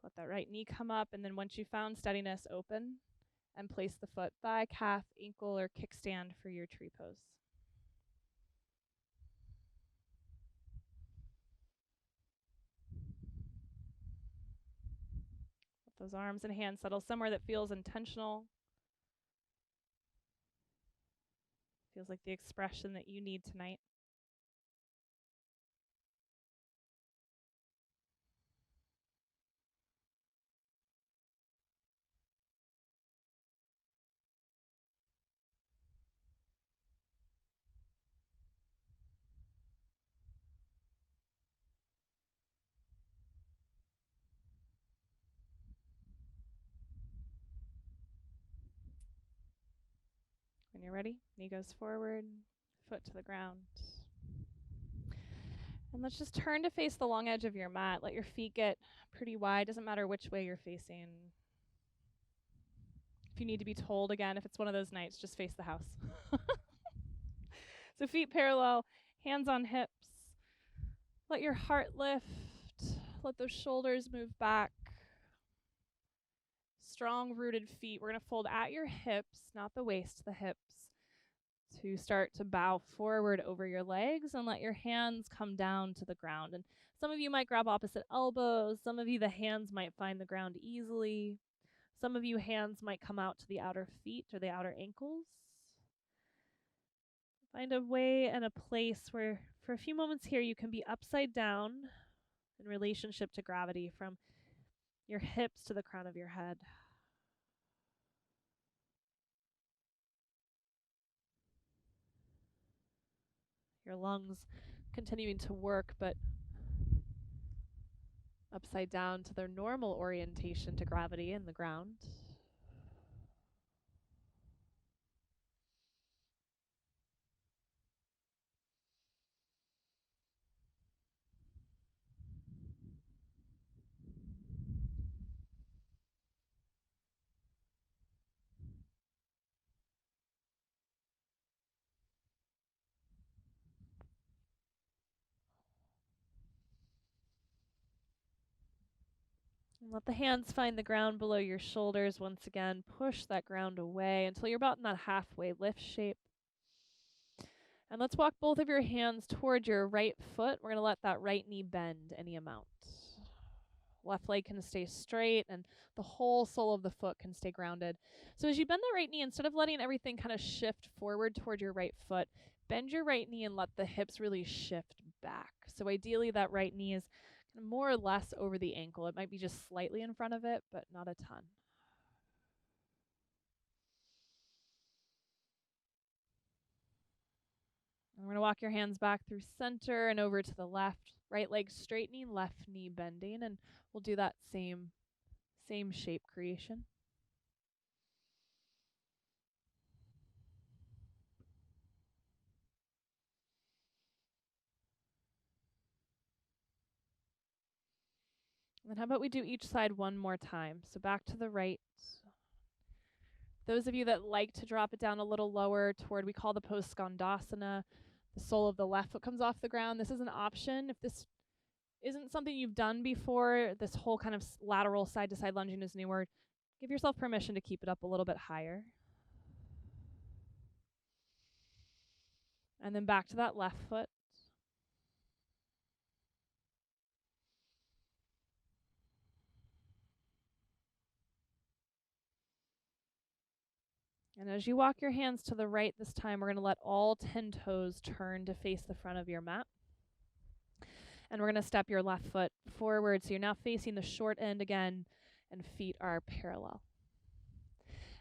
Let that right knee come up, and then once you found steadiness, open and place the foot, thigh, calf, ankle, or kickstand for your tree pose. Let those arms and hands settle somewhere that feels intentional. Feels like the expression that you need tonight. When you're ready, knee goes forward, foot to the ground. And let's just turn to face the long edge of your mat. Let your feet get pretty wide. Doesn't matter which way you're facing. If you need to be told again, if it's one of those nights, just face the house. So feet parallel, hands on hips. Let your heart lift. Let those shoulders move back. Strong rooted feet. We're going to fold at your hips, not the waist, the hips, to start to bow forward over your legs and let your hands come down to the ground. And some of you might grab opposite elbows. Some of you, the hands might find the ground easily. Some of you, hands might come out to the outer feet or the outer ankles. Find a way and a place where, for a few moments here, you can be upside down in relationship to gravity from your hips to the crown of your head. Your lungs continuing to work, but upside down to their normal orientation to gravity and the ground. And let the hands find the ground below your shoulders once again. Push that ground away until you're about in that halfway lift shape. And let's walk both of your hands toward your right foot. We're going to let that right knee bend any amount. Left leg can stay straight and the whole sole of the foot can stay grounded. So as you bend the right knee, instead of letting everything kind of shift forward toward your right foot, bend your right knee and let the hips really shift back. So ideally that right knee is more or less over the ankle. It might be just slightly in front of it, but not a ton. And we're going to walk your hands back through center and over to the left. Right leg straightening, left knee bending, and we'll do that same shape creation. And then how about we do each side one more time? So back to the right. Those of you that like to drop it down a little lower toward, we call the pose Skandasana. The sole of the left foot comes off the ground. This is an option. If this isn't something you've done before, this whole kind of lateral side to side lunging is new word. Give yourself permission to keep it up a little bit higher. And then back to that left foot. And as you walk your hands to the right this time, we're going to let all 10 toes turn to face the front of your mat. And we're going to step your left foot forward. So you're now facing the short end again, and feet are parallel.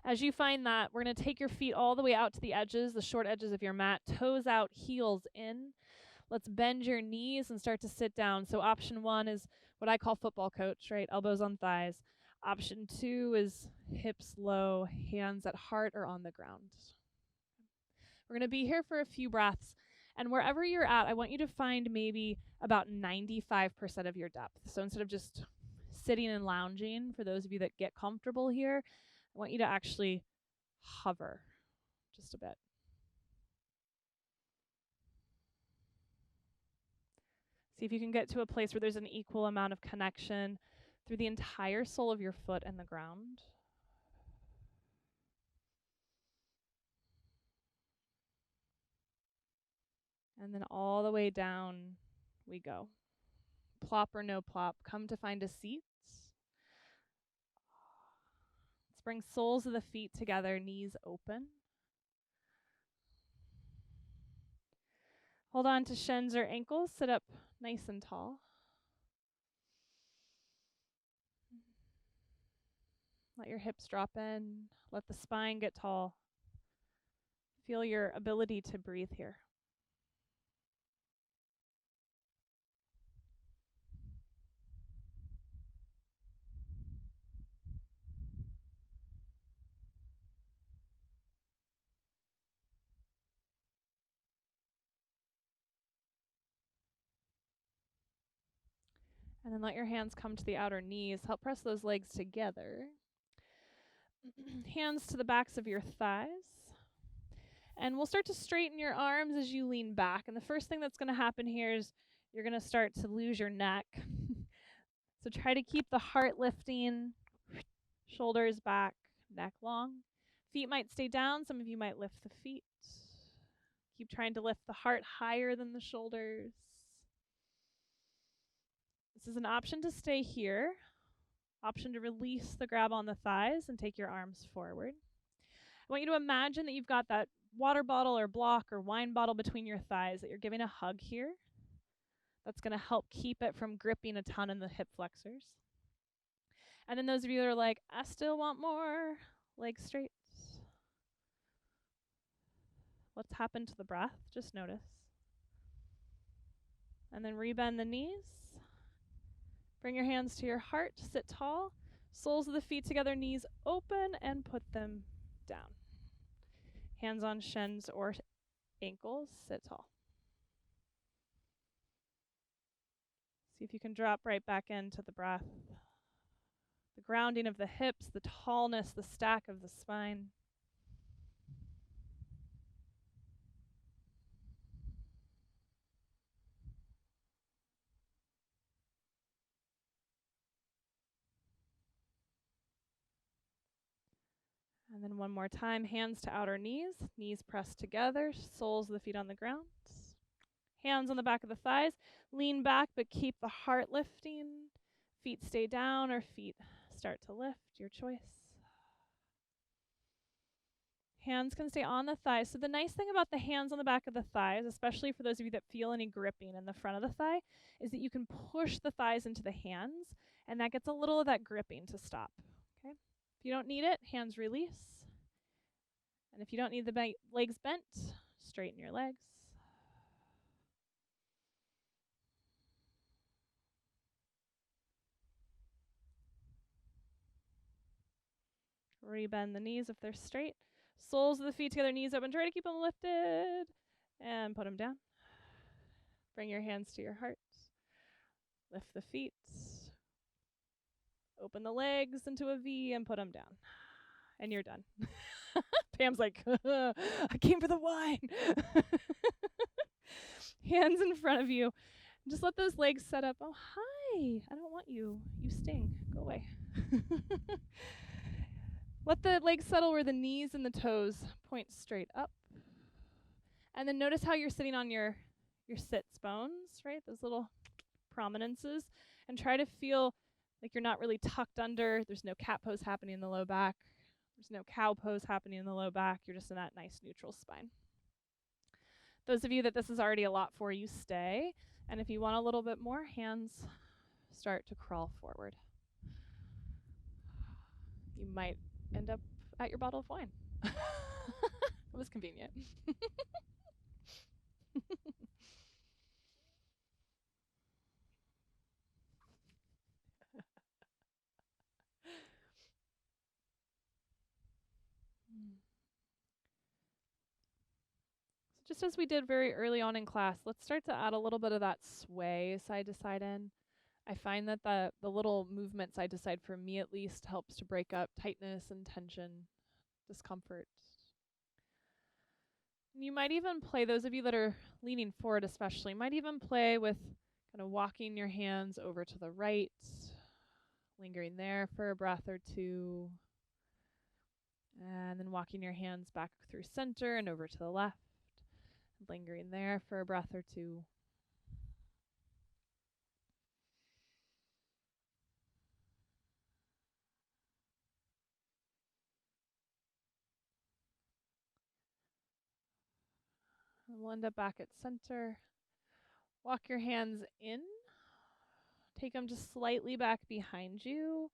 As you find that, we're going to take your feet all the way out to the edges, the short edges of your mat, toes out, heels in. Let's bend your knees and start to sit down. So option 1 is what I call football coach, right? Elbows on thighs. Option 2 is hips low, hands at heart or on the ground. We're going to be here for a few breaths. And wherever you're at, I want you to find maybe about 95% of your depth. So instead of just sitting and lounging, for those of you that get comfortable here, I want you to actually hover just a bit. See if you can get to a place where there's an equal amount of connection through the entire sole of your foot and the ground. And then all the way down we go. Plop or no plop, come to find a seat. Let's bring soles of the feet together, knees open. Hold on to shins or ankles, sit up nice and tall. Let your hips drop in, let the spine get tall. Feel your ability to breathe here. And then let your hands come to the outer knees. Help press those legs together. Hands to the backs of your thighs. And we'll start to straighten your arms as you lean back. And the first thing that's going to happen here is you're going to start to lose your neck. So try to keep the heart lifting, shoulders back, neck long. Feet might stay down. Some of you might lift the feet. Keep trying to lift the heart higher than the shoulders. This is an option to stay here. Option to release the grab on the thighs and take your arms forward. I want you to imagine that you've got that water bottle or block or wine bottle between your thighs, that you're giving a hug here. That's going to help keep it from gripping a ton in the hip flexors. And then those of you that are like, I still want more, legs straight. What's happened to the breath? Just notice. And then rebend the knees. Bring your hands to your heart, sit tall. Soles of the feet together, knees open, and put them down. Hands on shins or ankles, sit tall. See if you can drop right back into the breath. The grounding of the hips, the tallness, the stack of the spine. And then one more time, hands to outer knees, knees pressed together, soles of the feet on the ground. Hands on the back of the thighs, lean back but keep the heart lifting. Feet stay down or feet start to lift, your choice. Hands can stay on the thighs. So the nice thing about the hands on the back of the thighs, especially for those of you that feel any gripping in the front of the thigh, is that you can push the thighs into the hands, and that gets a little of that gripping to stop. Okay? If you don't need it, hands release. And if you don't need the legs bent, straighten your legs. Rebend the knees if they're straight. Soles of the feet together, knees open. Try to keep them lifted. And put them down. Bring your hands to your heart. Lift the feet. Open the legs into a V and put them down. And you're done. Pam's like, I came for the wine. Hands in front of you. Just let those legs set up. Oh, hi. I don't want you. You sting. Go away. Let the legs settle where the knees and the toes point straight up. And then notice how you're sitting on your sits bones, right? Those little prominences. And try to feel like you're not really tucked under. There's no cat pose happening in the low back. There's no cow pose happening in the low back. You're just in that nice neutral spine. Those of you that this is already a lot for, you stay. And if you want a little bit more, hands start to crawl forward. You might end up at your bottle of wine. It was convenient. So just as we did very early on in class, let's start to add a little bit of that sway side to side in. I find that the little movement side to side, for me at least, helps to break up tightness and tension, discomfort. And you might even play, those of you that are leaning forward especially, might even play with kind of walking your hands over to the right, Lingering there for a breath or two. And then walking your hands back through center and over to the left. Lingering there for a breath or two. And we'll end up back at center. Walk your hands in. Take them just slightly back behind you.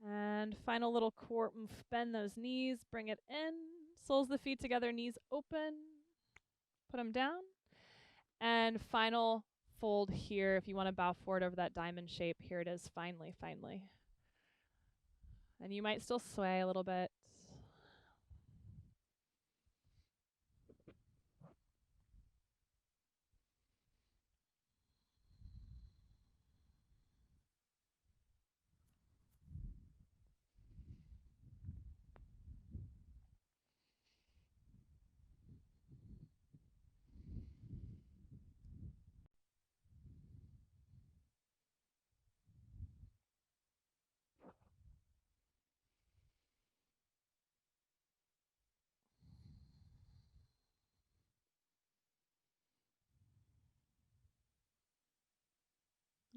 And final little core, bend those knees, bring it in. Soles of the feet together, knees open. Put them down. And final fold here. If you want to bow forward over that diamond shape, here it is, finally, finally. And you might still sway a little bit.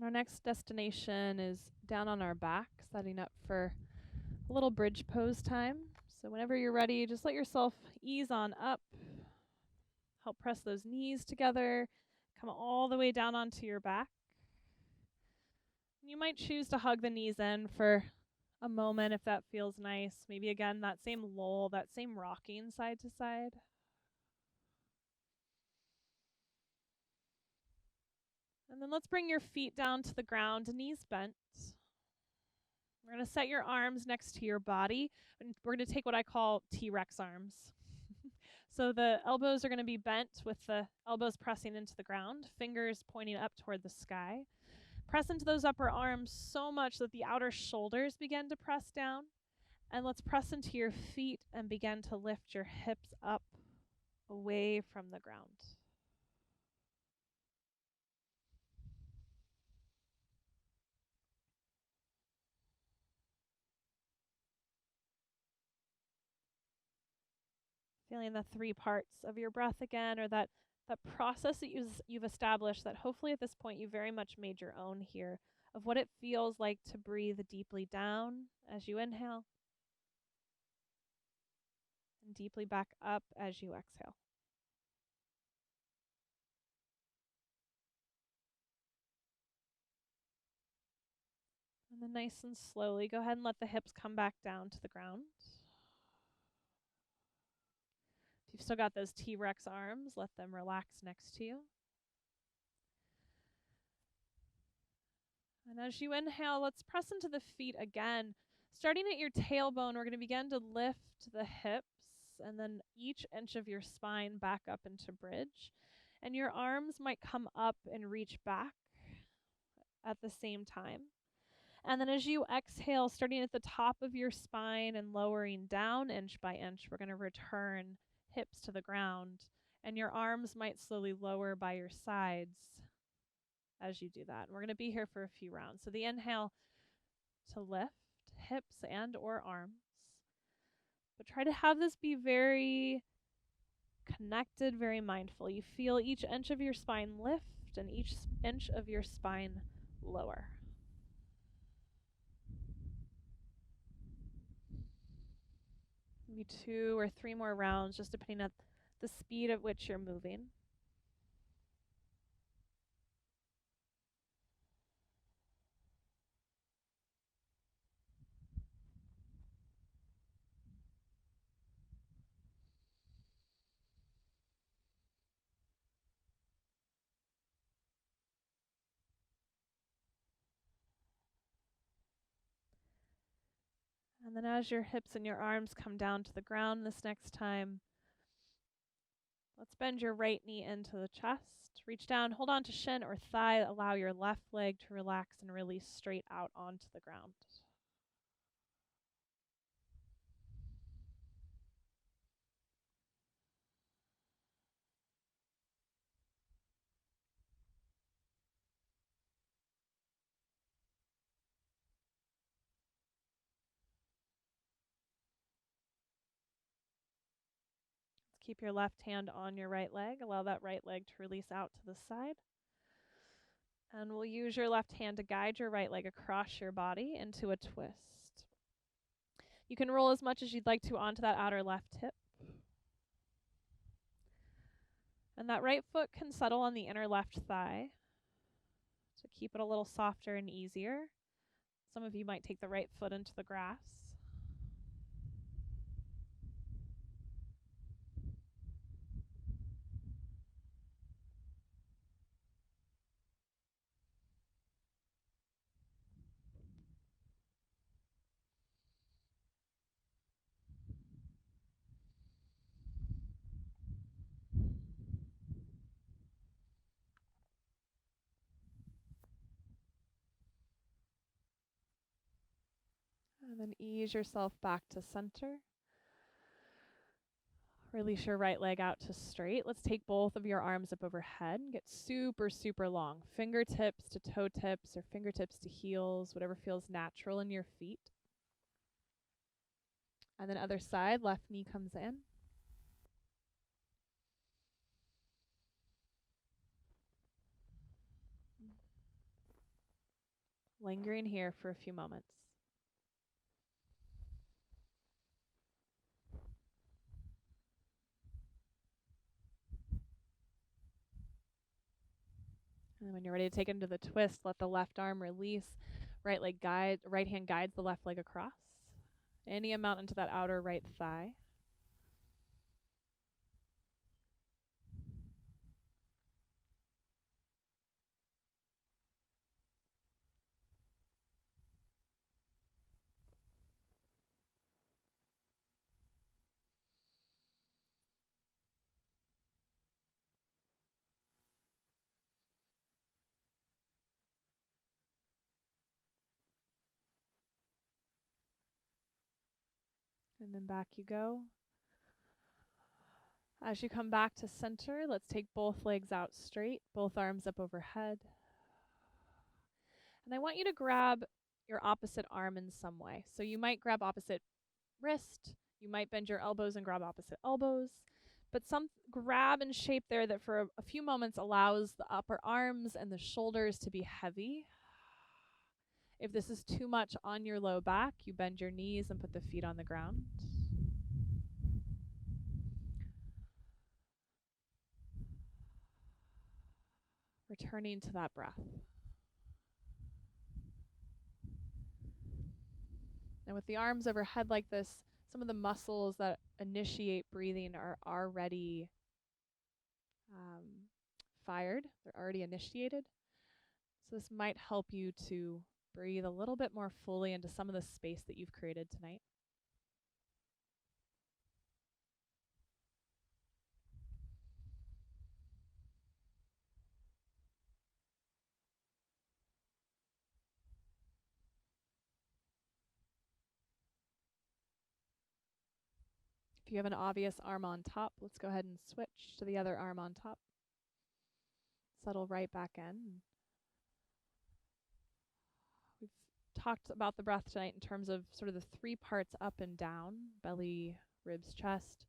Our next destination is down on our back, setting up for a little bridge pose time. So whenever you're ready, just let yourself ease on up. Help press those knees together. Come all the way down onto your back. You might choose to hug the knees in for a moment if that feels nice. Maybe again, that same lull, that same rocking side to side. And then let's bring your feet down to the ground, knees bent. We're going to set your arms next to your body, and we're going to take what I call T-Rex arms. So the elbows are going to be bent with the elbows pressing into the ground, fingers pointing up toward the sky. Press into those upper arms so much that the outer shoulders begin to press down. And let's press into your feet and begin to lift your hips up away from the ground. Feeling the three parts of your breath again, or that process that you've established that hopefully at this point you very much made your own here, of what it feels like to breathe deeply down as you inhale and deeply back up as you exhale. And then nice and slowly, go ahead and let the hips come back down to the ground. If you've still got those T-Rex arms, let them relax next to you. And as you inhale, let's press into the feet again. Starting at your tailbone, we're going to begin to lift the hips and then each inch of your spine back up into bridge. And your arms might come up and reach back at the same time. And then as you exhale, starting at the top of your spine and lowering down inch by inch, we're going to return hips to the ground. And your arms might slowly lower by your sides as you do that. And we're going to be here for a few rounds. So the inhale to lift hips and or arms. But try to have this be very connected, very mindful. You feel each inch of your spine lift and each inch of your spine lower. Maybe 2 or 3 more rounds, just depending on the speed at which you're moving. And then as your hips and your arms come down to the ground this next time, let's bend your right knee into the chest. Reach down, hold on to shin or thigh. Allow your left leg to relax and release straight out onto the ground. Keep your left hand on your right leg. Allow that right leg to release out to the side. And we'll use your left hand to guide your right leg across your body into a twist. You can roll as much as you'd like to onto that outer left hip. And that right foot can settle on the inner left thigh to keep it a little softer and easier. Some of you might take the right foot into the grass. And then ease yourself back to center. Release your right leg out to straight. Let's take both of your arms up overhead and get super, super long. Fingertips to toe tips or fingertips to heels, whatever feels natural in your feet. And then other side, left knee comes in. Lingering here for a few moments. And then when you're ready to take it into the twist, let the left arm release. Right hand guides the left leg across. Any amount into that outer right thigh. And then back you go. As you come back to center, let's take both legs out straight, both arms up overhead. And I want you to grab your opposite arm in some way. So you might grab opposite wrist, you might bend your elbows and grab opposite elbows, but some grab and shape there that for a few moments allows the upper arms and the shoulders to be heavy. If this is too much on your low back, you bend your knees and put the feet on the ground. Returning to that breath. And with the arms overhead like this, some of the muscles that initiate breathing are already fired. They're already initiated. So this might help you to breathe a little bit more fully into some of the space that you've created tonight. If you have an obvious arm on top, let's go ahead and switch to the other arm on top. Settle right back in. We've talked about the breath tonight in terms of sort of the three parts up and down, belly, ribs, chest.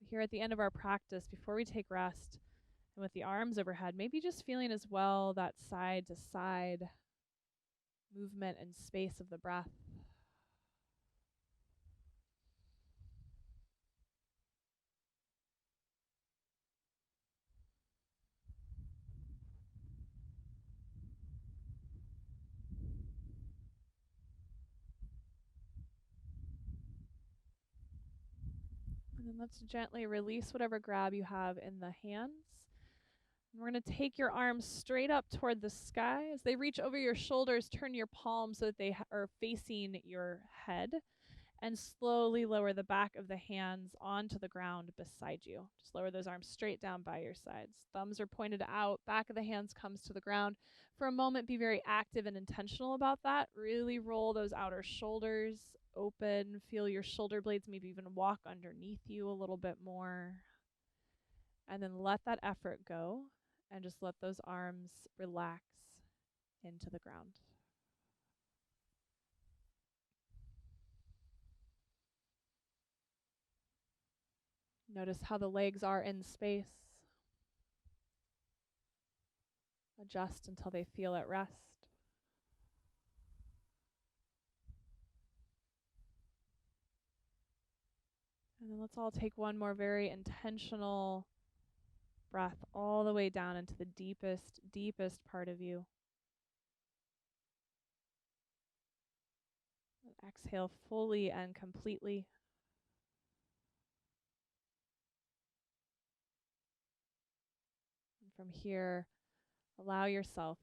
Here at the end of our practice, before we take rest, and with the arms overhead, maybe just feeling as well that side to side movement and space of the breath. And then let's gently release whatever grab you have in the hands. And we're going to take your arms straight up toward the sky. As they reach over your shoulders, turn your palms so that they are facing your head. And slowly lower the back of the hands onto the ground beside you. Just lower those arms straight down by your sides. Thumbs are pointed out, back of the hands comes to the ground. For a moment, be very active and intentional about that. Really roll those outer shoulders open. Feel your shoulder blades maybe even walk underneath you a little bit more. And then let that effort go and just let those arms relax into the ground. Notice how the legs are in space. Adjust until they feel at rest. And then let's all take one more very intentional breath all the way down into the deepest, deepest part of you. And exhale fully and completely. And from here, allow yourself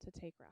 to take rest.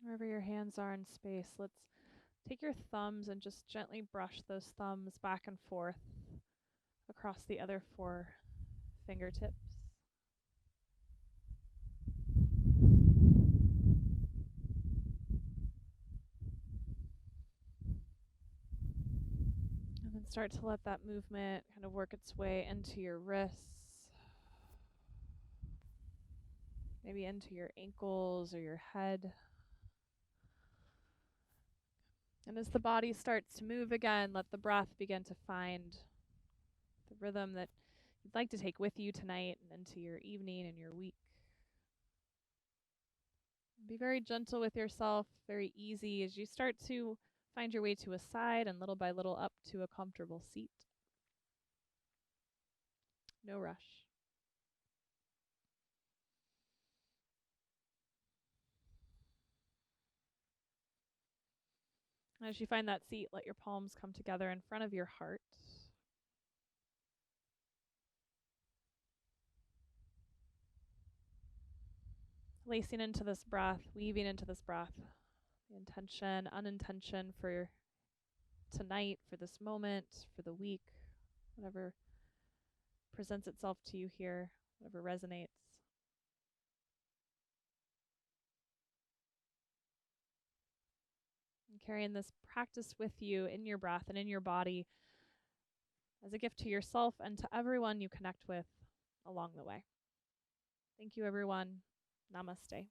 Wherever your hands are in space, let's take your thumbs and just gently brush those thumbs back and forth across the other four fingertips. And then start to let that movement kind of work its way into your wrists, maybe into your ankles or your head. And as the body starts to move again, let the breath begin to find the rhythm that you'd like to take with you tonight and into your evening and your week. Be very gentle with yourself, very easy as you start to find your way to a side and little by little up to a comfortable seat. No rush. As you find that seat, let your palms come together in front of your heart. Lacing into this breath, weaving into this breath, the intention, unintention for tonight, for this moment, for the week, whatever presents itself to you here, whatever resonates. And carrying this practice with you in your breath and in your body as a gift to yourself and to everyone you connect with along the way. Thank you, everyone. Namaste.